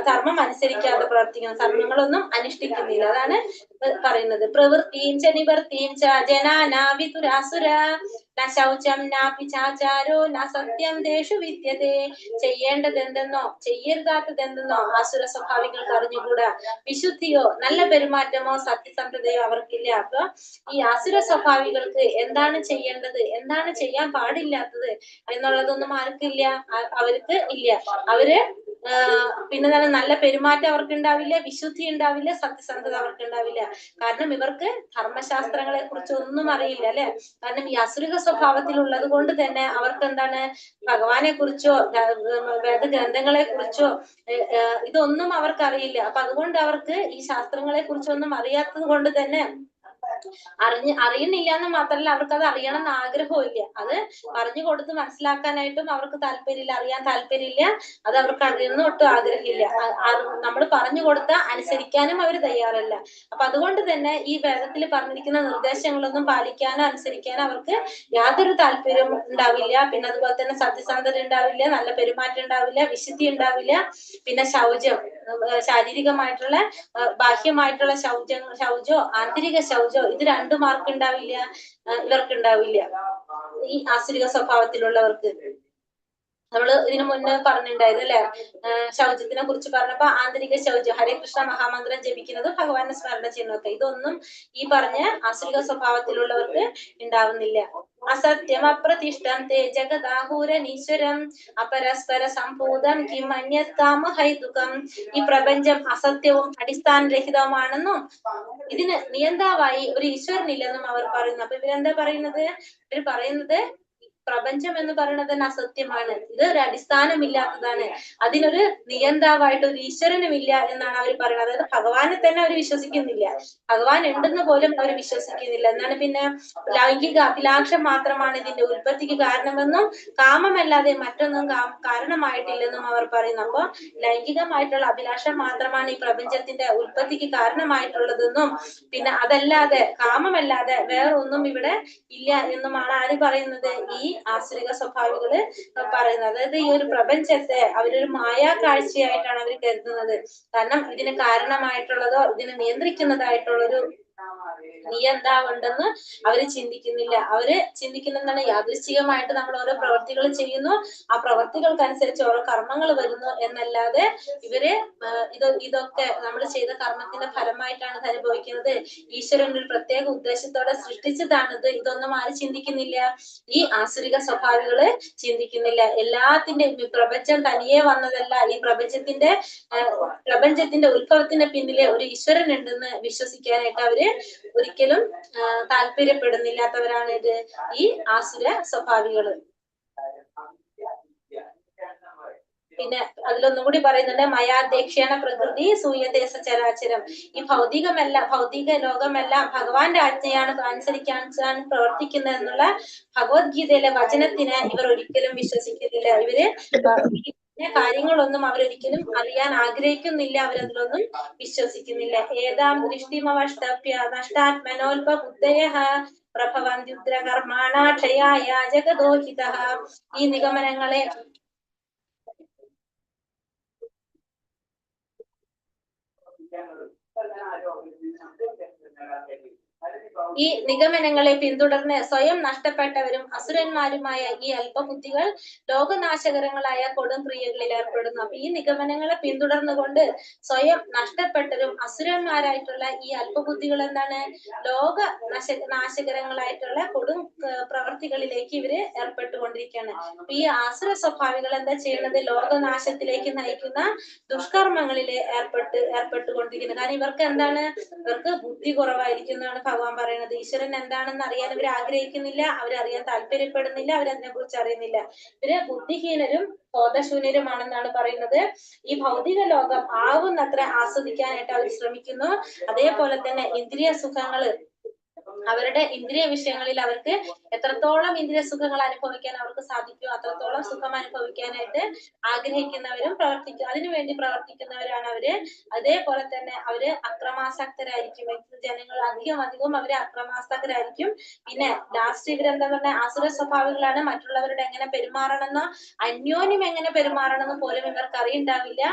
ധർമ്മം അനുസരിക്കാതെ പ്രവർത്തിക്കുന്നു, ധർമ്മങ്ങളൊന്നും അനുഷ്ഠിക്കുന്നില്ല. അതാണ് പറയുന്നത്. പ്രവൃത്തിയും ച നിവർത്തിയും ച ജനാനാവിതുരാസുര ന ശൗചം നാപി ചാചാരോ ന സത്യം ദേശു വിദ്യതേ. ചെയ്യേണ്ടത് എന്തെന്നോ ചെയ്യരുതാത്തത് എന്തെന്നോ ആസുര സ്വഭാവികൾക്ക് അറിഞ്ഞുകൂടാ. വിശുദ്ധിയോ നല്ല പെരുമാറ്റമോ സത്യസന്ധതയോ അവർക്കില്ല. അപ്പൊ ഈ ആസുര സ്വഭാവികൾക്ക് എന്താണ് ചെയ്യേണ്ടത്, എന്താണ് ചെയ്യാൻ പാടില്ലാത്തത് എന്നുള്ളതൊന്നും ആർക്കില്ല? അവർക്ക് ഇല്ല. അവര് പിന്നെ നല്ല പെരുമാറ്റം അവർക്ക് ഉണ്ടാവില്ല, വിശുദ്ധി ഉണ്ടാവില്ല, സത്യസന്ധത അവർക്ക് ഉണ്ടാവില്ല. കാരണം ഇവർക്ക് ധർമ്മശാസ്ത്രങ്ങളെ കുറിച്ച് ഒന്നും അറിയില്ല, അല്ലെ? കാരണം ഈ അസുരിക സ്വഭാവത്തിലുള്ളത് കൊണ്ട് തന്നെ അവർക്ക് എന്താണ്? ഭഗവാനെ കുറിച്ചോ വേദഗ്രന്ഥങ്ങളെ കുറിച്ചോ ഇതൊന്നും അവർക്ക് അറിയില്ല. അപ്പൊ അതുകൊണ്ട് അവർക്ക് ഈ ശാസ്ത്രങ്ങളെ കുറിച്ചൊന്നും അറിയാത്തത് കൊണ്ട് തന്നെ അറിയുന്നില്ല എന്ന് മാത്രമല്ല, അവർക്ക് അത് അറിയണം എന്ന് ആഗ്രഹവും ഇല്ല. അത് പറഞ്ഞു കൊടുത്ത് മനസ്സിലാക്കാനായിട്ടും അവർക്ക് താല്പര്യമില്ല, അറിയാൻ താല്പര്യമില്ല. അത് അവർക്ക് അറിയുന്ന ഒട്ടും ആഗ്രഹമില്ല. നമ്മൾ പറഞ്ഞു കൊടുത്താൽ അനുസരിക്കാനും അവർ തയ്യാറല്ല. അപ്പൊ അതുകൊണ്ട് തന്നെ ഈ വേദത്തിൽ പറഞ്ഞിരിക്കുന്ന നിർദ്ദേശങ്ങളൊന്നും പാലിക്കാനോ അനുസരിക്കാനോ അവർക്ക് യാതൊരു താല്പര്യവും ഉണ്ടാവില്ല. പിന്നെ അതുപോലെ തന്നെ സത്യസന്ധത ഉണ്ടാവില്ല, നല്ല പെരുമാറ്റം ഉണ്ടാവില്ല, വിശുദ്ധി ഉണ്ടാവില്ല. പിന്നെ ശൗചം, ശാരീരികമായിട്ടുള്ള ബാഹ്യമായിട്ടുള്ള ശൗചോ ആന്തരിക ശൗചോ ഇത് രണ്ടും ആർക്കുണ്ടാവില്ല? ഇവർക്കുണ്ടാവില്ല, ഈ ആസുരിക സ്വഭാവത്തിലുള്ളവർക്ക്. നമ്മള് ഇതിനു മുന്നേ പറഞ്ഞിട്ടുണ്ടായിരുന്നു, അല്ലെ? ശൗചത്തിനെ കുറിച്ച് പറഞ്ഞപ്പോ ആന്തരിക ശൗചം, ഹരേ കൃഷ്ണ മഹാമന്ത്രം ജപിക്കുന്നത്, ഭഗവാനെ സ്മരണ ചെയ്യുന്നതൊക്കെ, ഇതൊന്നും ഈ പറഞ്ഞ ആസുരിക സ്വഭാവത്തിലുള്ളവർക്ക് ഉണ്ടാവുന്നില്ല. അസത്യം അപ്രതിഷ്ഠം തേ ജഗദാഹൂരനീശ്വരം അപരസ്പര സംഭൂതം കിം അന്യകാമഹൈതുകം. ഈ പ്രപഞ്ചം അസത്യവും അടിസ്ഥാനരഹിതവുമാണെന്നും ഇതിന് നിയന്താവായി ഒരു ഈശ്വരനില്ലെന്നും അവർ പറയുന്നു. അപ്പൊ ഇവരെന്താ പറയുന്നത്? ഇവർ പറയുന്നത് പ്രപഞ്ചം എന്ന് പറയുന്നത് തന്നെ അസത്യമാണ്, ഇത് ഒരു അടിസ്ഥാനമില്ലാത്തതാണ്, അതിനൊരു നിയന്താവായിട്ട് ഒരു ഈശ്വരനുമില്ല എന്നാണ് അവർ പറയുന്നത്. അതായത് ഭഗവാനെ തന്നെ അവർ വിശ്വസിക്കുന്നില്ല, ഭഗവാൻ ഉണ്ടെന്ന് പോലും അവർ വിശ്വസിക്കുന്നില്ല. എന്നാണ് പിന്നെ ലൈംഗിക അഭിലാഷം മാത്രമാണ് ഇതിന്റെ ഉൽപ്പത്തിക്ക് കാരണമെന്നും കാമമല്ലാതെ മറ്റൊന്നും കാരണമായിട്ടില്ലെന്നും അവർ പറയുന്നു. അപ്പൊ ലൈംഗികമായിട്ടുള്ള അഭിലാഷം മാത്രമാണ് ഈ പ്രപഞ്ചത്തിന്റെ ഉൽപ്പത്തിക്ക് കാരണമായിട്ടുള്ളതെന്നും പിന്നെ അതല്ലാതെ കാമമല്ലാതെ വേറൊന്നും ഇവിടെ ഇല്ല എന്നുമാണ് ആര് പറയുന്നത്? ഈ ആസുരിക സ്വഭാവികള് പറയുന്നത്. അതായത് ഈ ഒരു പ്രപഞ്ചത്തെ അവരൊരു മായാ കാഴ്ചയായിട്ടാണ് അവർ കരുതുന്നത്. കാരണം ഇതിന് കാരണമായിട്ടുള്ളതോ ഇതിനെ നിയന്ത്രിക്കുന്നതായിട്ടുള്ളൊരു നിയന്താവുണ്ടെന്ന് അവര് ചിന്തിക്കുന്നില്ല. അവര് ചിന്തിക്കുന്നതാണ് യാദൃശ്ചികമായിട്ട് നമ്മൾ ഓരോ പ്രവർത്തികൾ ചെയ്യുന്നു, ആ പ്രവർത്തികൾക്കനുസരിച്ച് ഓരോ കർമ്മങ്ങൾ വരുന്നു എന്നല്ലാതെ ഇവര് ഇതൊക്കെ നമ്മൾ ചെയ്ത കർമ്മത്തിന്റെ ഫലമായിട്ടാണ് ഇത് അനുഭവിക്കുന്നത്, ഈശ്വരൻ ഒരു പ്രത്യേക ഉദ്ദേശത്തോടെ സൃഷ്ടിച്ചതാണിത്, ഇതൊന്നും ആര് ചിന്തിക്കുന്നില്ല? ഈ ആസുരിക സ്വഭാവികള് ചിന്തിക്കുന്നില്ല. എല്ലാത്തിന്റെയും പ്രപഞ്ചം തനിയെ വന്നതല്ല, ഈ പ്രപഞ്ചത്തിന്റെ ഉത്ഭവത്തിന്റെ പിന്നിലെ ഒരു ഈശ്വരൻ ഉണ്ടെന്ന് വിശ്വസിക്കാനായിട്ട് അവര് ഒരിക്കലും താല്പര്യപ്പെടുന്നില്ലാത്തവരാണ് ഇത് ഈ ആസുര സ്വഭാവികള്. പിന്നെ അതിലൊന്നും കൂടി പറയുന്നുണ്ട്, മയാധ്യക്ഷേണ പ്രകൃതി സൂയതേസ ചരാചരം. ഈ ഭൗതിക ലോകമെല്ലാം ഭഗവാന്റെ ആജ്ഞയാണ് അനുസരിക്കാൻ പ്രവർത്തിക്കുന്നത് എന്നുള്ള ഭഗവത്ഗീതയിലെ വചനത്തിന് ഇവർ ഒരിക്കലും വിശ്വസിക്കുന്നില്ല. ഇവര് കാര്യങ്ങളൊന്നും അവരൊരിക്കലും അറിയാൻ ആഗ്രഹിക്കുന്നില്ല, അവരതിലൊന്നും വിശ്വസിക്കുന്നില്ല. ഏതാം ദൃഷ്ടിമവഷ്ടപ്യ നഷ്ടാത്മനോൽപബുദ്ധയഃ പ്രഭവന്ത്യുഗ്രകർമാണ ക്ഷയായ ജഗദോഹിതഃ. ഈ നിഗമനങ്ങളെ പിന്തുടർന്ന് സ്വയം നഷ്ടപ്പെട്ടവരും അസുരന്മാരുമായ ഈ അല്പബുദ്ധികൾ ലോകനാശകരങ്ങളായ കൊടും ക്രിയകളിൽ ഏർപ്പെടുന്നു. അപ്പൊ ഈ നിഗമനങ്ങളെ പിന്തുടർന്നുകൊണ്ട് സ്വയം നഷ്ടപ്പെട്ടവരും അസുരന്മാരായിട്ടുള്ള ഈ അല്പബുദ്ധികൾ എന്താണ്? നാശകരങ്ങളായിട്ടുള്ള കൊടും പ്രവർത്തികളിലേക്ക് ഇവര് ഏർപ്പെട്ടുകൊണ്ടിരിക്കുകയാണ്. അപ്പൊ ഈ ആസുര സ്വഭാവികൾ എന്താ ചെയ്യുന്നത്? ലോകനാശത്തിലേക്ക് നയിക്കുന്ന ദുഷ്കർമ്മങ്ങളിൽ ഏർപ്പെട്ടുകൊണ്ടിരിക്കുന്നത്. കാരണം ഇവർക്ക് എന്താണ്? ഇവർക്ക് ബുദ്ധി കുറവായിരിക്കും എന്നാണ് ഭഗവാൻ പറയുന്നത്. ഈശ്വരൻ എന്താണെന്ന് അറിയാൻ ഇവർ ആഗ്രഹിക്കുന്നില്ല, അവരറിയാൻ താല്പര്യപ്പെടുന്നില്ല, അവരതിനെ കുറിച്ച് അറിയുന്നില്ല. ഇവര് ബുദ്ധിഹീനരും ബോധശൂന്യരുമാണെന്നാണ് പറയുന്നത്. ഈ ഭൗതിക ലോകം ആവുന്നത്ര ആസ്വദിക്കാനായിട്ട് അവർ ശ്രമിക്കുന്നു. അതേപോലെ തന്നെ ഇന്ദ്രിയ സുഖങ്ങള്, അവരുടെ ഇന്ദ്രിയ വിഷയങ്ങളിൽ അവർക്ക് എത്രത്തോളം ഇന്ദ്രിയ സുഖങ്ങൾ അനുഭവിക്കാൻ അവർക്ക് സാധിക്കും അത്രത്തോളം സുഖം അനുഭവിക്കാനായിട്ട് ആഗ്രഹിക്കുന്നവരും അതിനുവേണ്ടി പ്രവർത്തിക്കുന്നവരാണ് അവര്. അതേപോലെ തന്നെ അവര് അക്രമാസക്തരായിരിക്കും. ജനങ്ങൾ അധികം അവര് അക്രമാസക്തരായിരിക്കും. പിന്നെ ലാസ്റ്റ് ഇവരെന്താ പറഞ്ഞ ആസുര സ്വഭാവികളാണ്. മറ്റുള്ളവരുടെ എങ്ങനെ പെരുമാറണമെന്നോ അന്യോന്യം എങ്ങനെ പെരുമാറണമെന്ന് പോലും ഇവർക്ക് അറിയുണ്ടാവില്ല.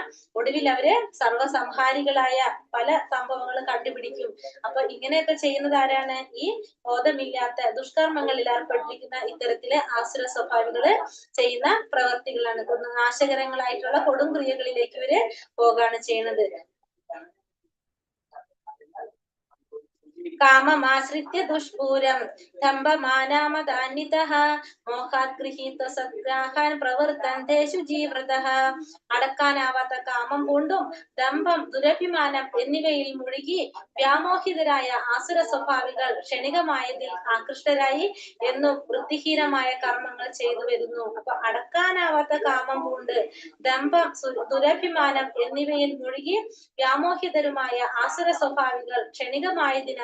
ഒടുവിൽ അവര് സർവസംഹാരികളായ പല സംഭവങ്ങളും കണ്ടുപിടിക്കും. അപ്പൊ ഇങ്ങനെയൊക്കെ ചെയ്യുന്നത് ആരാണ്? ഈ ബോധമില്ലാത്ത ദുഷ്കർമ്മങ്ങളിൽ ഏർപ്പെട്ടിരിക്കുന്ന ഇത്തരത്തിലെ ആസുര സ്വഭാവികള് ചെയ്യുന്ന പ്രവർത്തികളാണ്. നാശകരങ്ങളായിട്ടുള്ള കൊടും ക്രിയകളിലേക്ക് ഇവര് പോകാണ് ചെയ്യുന്നത്. കാമമാശ്രിത്യ ദുഷ്പൂരം ദംഭമാനാമദാന്വിതഃ മോഹാത് ഗൃഹീത സദ്ഗ്രാഹാൻ പ്രവർത്തന്തേഷു ജീവൃതഃ. അടക്കാനാവാത്ത കാമം കൊണ്ടും ദംഭം, ദുരഭിമാനം എന്നിവയിൽ മുഴുകി വ്യാമോഹിതരായ ആസുര സ്വഭാവികൾ ക്ഷണികമായതിൽ ആകൃഷ്ടരായി എന്നും വൃത്തിഹീനമായ കർമ്മങ്ങൾ ചെയ്തു വരുന്നു. അപ്പൊ അടക്കാനാവാത്ത കാമം കൊണ്ട് ദംഭം, ദുരഭിമാനം എന്നിവയിൽ മുഴുകി വ്യാമോഹിതരുമായ ആസുര സ്വഭാവികൾ ക്ഷണികമായതിൽ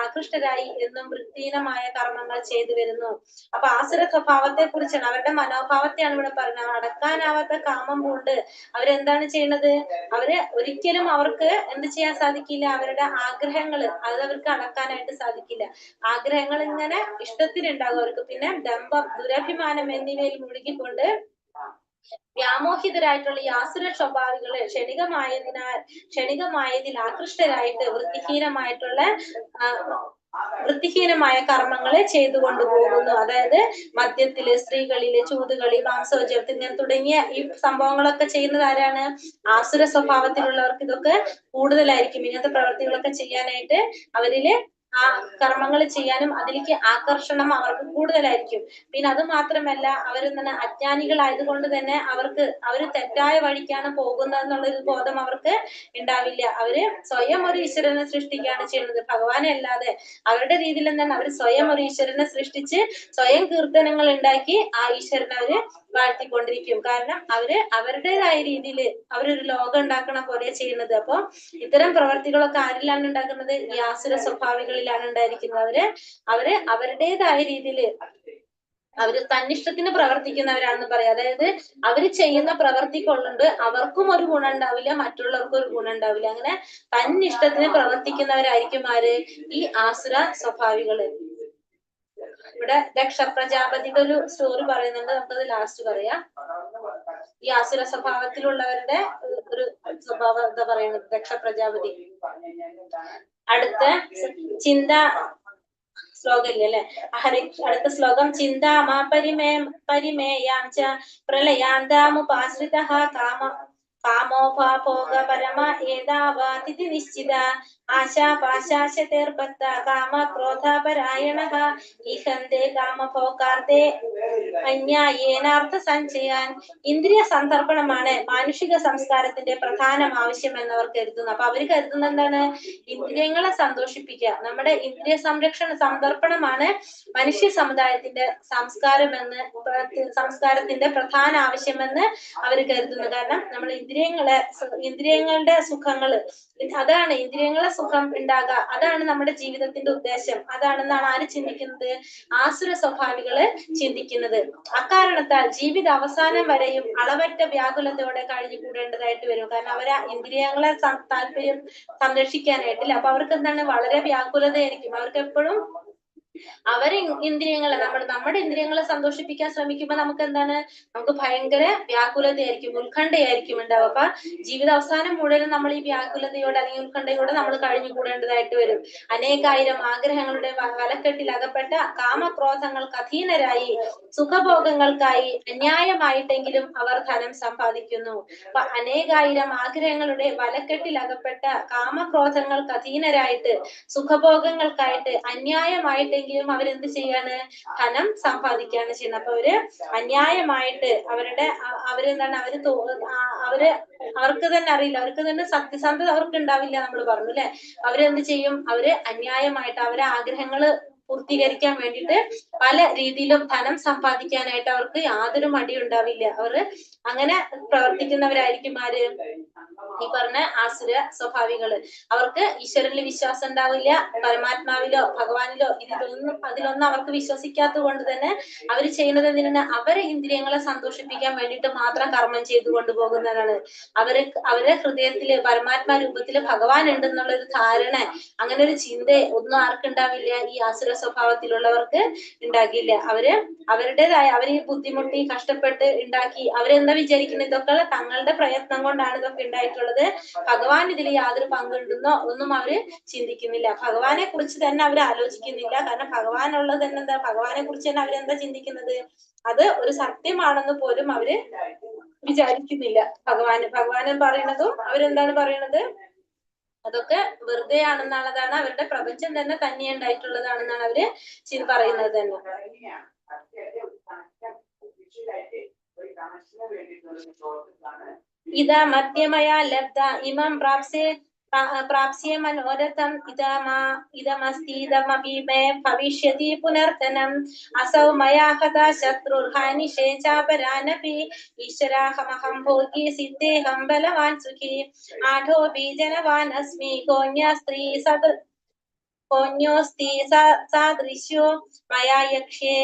ആകൃഷ്ടരായി എന്നും വൃത്തിഹീനമായ കർമ്മങ്ങൾ ചെയ്തു വരുന്നു. അപ്പൊ ആസുര സ്വഭാവത്തെ കുറിച്ചാണ്, അവരുടെ മനോഭാവത്തെയാണ് ഇവിടെ പറയുന്നത്. അടക്കാനാവാത്ത കാമം കൊണ്ട് അവരെന്താണ് ചെയ്യുന്നത്? അവര് ഒരിക്കലും അവർക്ക് എന്ത് ചെയ്യാൻ സാധിക്കില്ല? അവരുടെ ആഗ്രഹങ്ങള് അത് അവർക്ക് അടക്കാനായിട്ട് സാധിക്കില്ല. ആഗ്രഹങ്ങൾ ഇങ്ങനെ ഇഷ്ടത്തിനുണ്ടാകും അവർക്ക്. പിന്നെ ദമ്പം, ദുരഭിമാനം എന്നിവയിൽ മുഴുകിക്കൊണ്ട് വ്യാമോഹിതരായിട്ടുള്ള ഈ ആസുര സ്വഭാവികള് ക്ഷണികമായതിൽ ആകൃഷ്ടരായിട്ട് വൃത്തിഹീനമായ കർമ്മങ്ങളെ ചെയ്തുകൊണ്ട് പോകുന്നു. അതായത് മദ്യത്തില്, സ്ത്രീകളില്, ചൂതുകളി, മാംസോജത്തിൽ ഇങ്ങനെ തുടങ്ങിയ ഈ സംഭവങ്ങളൊക്കെ ചെയ്യുന്നത് ആരാണ്? ആസുര സ്വഭാവത്തിലുള്ളവർക്ക് ഇതൊക്കെ കൂടുതലായിരിക്കും. ഇങ്ങനത്തെ പ്രവർത്തികളൊക്കെ ചെയ്യാനായിട്ട് അവരില് ആ കർമ്മങ്ങൾ ചെയ്യാനും അതിലേക്ക് ആകർഷണം അവർക്ക് കൂടുതലായിരിക്കും. പിന്നെ അത് മാത്രമല്ല, അവരെന്താണ് അജ്ഞാനികളായതുകൊണ്ട് തന്നെ അവര് തെറ്റായ വഴിക്കാണ് പോകുന്നത് എന്നുള്ളൊരു ബോധം അവർക്ക് ഉണ്ടാവില്ല. അവര് സ്വയം ഒരു ഈശ്വരനെ സൃഷ്ടിക്കുകയാണ് ചെയ്യുന്നത്, ഭഗവാനെ അല്ലാതെ. അവരുടെ രീതിയിൽ എന്താണ്? അവർ സ്വയം ഒരു ഈശ്വരനെ സൃഷ്ടിച്ച് സ്വയം കീർത്തനങ്ങൾ ഉണ്ടാക്കി ആ ഈശ്വരനെ അവര് വാഴ്ത്തിക്കൊണ്ടിരിക്കും. കാരണം അവര് അവരുടേതായ രീതിയിൽ അവരൊരു ലോകം ഉണ്ടാക്കണ പോലെ ചെയ്യുന്നത്. അപ്പൊ ഇത്തരം പ്രവർത്തികളൊക്കെ ആരിലാണ് ഉണ്ടാക്കുന്നത്? ഈ ആസുര സ്വഭാവികളിലാണ് ഉണ്ടായിരിക്കുന്നത്. അവര് അവരുടേതായ രീതിയിൽ അവര് തന്നിഷ്ടത്തിന് പ്രവർത്തിക്കുന്നവരാണെന്ന് പറയാം. അതായത് അവര് ചെയ്യുന്ന പ്രവർത്തി കൊണ്ട് അവർക്കും ഒരു ഗുണം ഉണ്ടാവില്ല, മറ്റുള്ളവർക്കും ഒരു ഗുണം ഉണ്ടാവില്ല. അങ്ങനെ തന്നിഷ്ടത്തിന് പ്രവർത്തിക്കുന്നവരായിരിക്കും ആര്? ഈ ആസുര സ്വഭാവികള്. ഇവിടെ ദക്ഷ പ്രജാപതിയുടെ ഒരു സ്റ്റോറി പറയുന്നുണ്ട്, നമുക്കത് ലാസ്റ്റ് പറയാം. ഈ ആസുര സ്വഭാവത്തിലുള്ളവരുടെ ഒരു സ്വഭാവം എന്താ പറയുന്നത്? ദക്ഷ പ്രജാപതി. അടുത്ത ശ്ലോകല്ലേ? അടുത്ത ശ്ലോകം. ചിന്താമാ പരിമേയാം ച പ്രളയാന്താമുപാശ്രിതഃ കാമോഭാഭോഗ പരമ ഏതാവാതിഥി നിശ്ചിത ആശാപാശാശതേർബദ്ധ കാമക്രോധാപരായണഃ ഈഹന്തേ കാമഭോഗാർത്ഥേ അന്യായേനാർത്ഥ സഞ്ചയാൻ. ഇന്ദ്രിയ സന്ദർപ്പണമാണ് മാനുഷിക സംസ്കാരത്തിന്റെ പ്രധാന ആവശ്യം എന്നവർ കരുതുന്നു. അപ്പൊ അവര് കരുതുന്നത് എന്താണ്? ഇന്ദ്രിയങ്ങളെ സന്തോഷിപ്പിക്കുക. നമ്മുടെ ഇന്ദ്രിയ സന്ദർപ്പണമാണ് മനുഷ്യ സമുദായത്തിന്റെ സംസ്കാരത്തിന്റെ പ്രധാന ആവശ്യമെന്ന് അവർ കരുതുന്നു. കാരണം നമ്മൾ ഇന്ദ്രിയങ്ങളുടെ സുഖങ്ങള്, അതാണ് ഇന്ദ്രിയങ്ങളെ സുഖം ഉണ്ടാകുക, അതാണ് നമ്മുടെ ജീവിതത്തിന്റെ ഉദ്ദേശം. അതാണെന്നാണ് ആര് ചിന്തിക്കുന്നത്? ആസുര സ്വഭാവികള് ചിന്തിക്കുന്നത്. അക്കാരണത്താൽ ജീവിത അവസാനം വരെയും അളവറ്റ വ്യാകുലതയോടെ കഴിഞ്ഞുകൂടേണ്ടതായിട്ട് വരും. കാരണം അവര് ഇന്ദ്രിയങ്ങളെ താല്പര്യം സംരക്ഷിക്കാനായിട്ടില്ല. അപ്പൊ അവർക്ക് എന്താണ്? വളരെ വ്യാകുലതയായിരിക്കും. അവർക്ക് എപ്പോഴും അവര് ഇന്ദ്രിയങ്ങളെ നമ്മുടെ ഇന്ദ്രിയങ്ങളെ സന്തോഷിപ്പിക്കാൻ ശ്രമിക്കുമ്പോൾ നമുക്ക് എന്താണ്? നമുക്ക് ഭയങ്കര വ്യാകുലതയായിരിക്കും, ഉത്കണ്ഠയായിരിക്കും ഉണ്ടാവുക. അപ്പൊ ജീവിതാവസാനം മുഴുവൻ നമ്മൾ ഈ വ്യാകുലതയോടെ അല്ലെങ്കിൽ ഉത്കണ്ഠയോടെ നമ്മൾ കഴിഞ്ഞുകൂടേണ്ടതായിട്ട് വരും. അനേകായിരം ആഗ്രഹങ്ങളുടെ വലക്കെട്ടിൽ അകപ്പെട്ട കാമക്രോധങ്ങൾക്ക് അധീനരായി സുഖഭോഗങ്ങൾക്കായി അന്യായമായിട്ടെങ്കിലും അവർ ധനം സമ്പാദിക്കുന്നു. അപ്പൊ അനേകായിരം ആഗ്രഹങ്ങളുടെ വലക്കെട്ടിൽ അകപ്പെട്ട കാമക്രോധങ്ങൾക്ക് അധീനരായിട്ട് സുഖഭോഗങ്ങൾക്കായിട്ട് അന്യായമായിട്ടെങ്കിലും കിട്ടിയില്ലെങ്കിലും അവരെന്ത് ചെയ്യാണ്? ധനം സമ്പാദിക്കുകയാണ് ചെയ്യുന്നത്. അപ്പൊ അവര് അന്യായമായിട്ട് അവരെന്താണ് അവർക്ക് തന്നെ അറിയില്ല, അവർക്ക് തന്നെ സത്യസന്ധത അവർക്ക് ഉണ്ടാവില്ല നമ്മൾ പറഞ്ഞു അല്ലെ. അവരെന്ത് ചെയ്യും? അവര് അന്യായമായിട്ട് അവരെ ആഗ്രഹങ്ങള് പൂർത്തീകരിക്കാൻ വേണ്ടിയിട്ട് പല രീതിയിലും ധനം സമ്പാദിക്കാനായിട്ട് അവർക്ക് യാതൊരു മടി ഉണ്ടാവില്ല. അവർ അങ്ങനെ പ്രവർത്തിക്കുന്നവരായിരിക്കും ആര്? ഈ പറഞ്ഞ ആസുര സ്വഭാവികള്. അവർക്ക് ഈശ്വരനിൽ വിശ്വാസം ഉണ്ടാവില്ല, പരമാത്മാവിലോ ഭഗവാനിലോ അതിലൊന്നും അവർക്ക് വിശ്വസിക്കാത്തത് കൊണ്ട് തന്നെ അവർ ചെയ്യുന്നത് എന്തിനാണ്? അവരെ ഇന്ദ്രിയങ്ങളെ സന്തോഷിപ്പിക്കാൻ വേണ്ടിയിട്ട് മാത്രം കർമ്മം ചെയ്തു കൊണ്ടുപോകുന്നതാണ്. അവരെ ഹൃദയത്തില് പരമാത്മാ രൂപത്തില് ഭഗവാൻ ഉണ്ടെന്നുള്ള ഒരു ധാരണ, അങ്ങനെ ഒരു ചിന്ത ഒന്നും ആർക്കുണ്ടാവില്ല? ഈ ആസുര സ്വഭാവത്തിലുള്ളവർക്ക് ഉണ്ടാകില്ല. അവരുടേതായ അവർ ഈ ബുദ്ധിമുട്ടി കഷ്ടപ്പെട്ട് ഉണ്ടാക്കി അവരെന്താ വിചാരിക്കുന്നത്? ഇതൊക്കെ തങ്ങളുടെ പ്രയത്നം കൊണ്ടാണ് ഇതൊക്കെ ഉണ്ടായിട്ടുള്ളത്, ഭഗവാൻ ഇതിൽ യാതൊരു പങ്കുണ്ടെന്നോ ഒന്നും അവര് ചിന്തിക്കുന്നില്ല. ഭഗവാനെ കുറിച്ച് തന്നെ അവർ ആലോചിക്കുന്നില്ല. കാരണം ഭഗവാനുള്ളത് തന്നെ എന്താ? ഭഗവാനെ കുറിച്ച് തന്നെ അവരെന്താ ചിന്തിക്കുന്നത്? അത് ഒരു സത്യമാണെന്ന് പോലും അവര് വിചാരിക്കുന്നില്ല. ഭഗവാൻ പറയുന്നതും അവരെന്താണ് പറയുന്നത്? അതൊക്കെ വെറുതെ ആണെന്നുള്ളതാണ്, അവരുടെ പ്രപഞ്ചം തന്നെ ഉണ്ടായിട്ടുള്ളതാണെന്നാണ് അവര് പറയുന്നത് തന്നെ. ഇതാ മധ്യമയാ ലബ്ധ ഇമം പ്രാപ്സ്യേ മനോരഥം ഇതമസ്തീതമപി മേ ഭവിഷ്യതി പുനർധനം അസൗ മയാ ഹതാ ശത്രുർഹാനിശേ ചാപരാനപി ഈശ്വരാഹമഹം ഭോഗി സിദ്ധേഹം ബലവാൻ സുഖി ആഠോ ബീജനവാൻ അസ്മി കോന്യോസ്തി സാദൃശ്യോ മയാ യക്ഷേ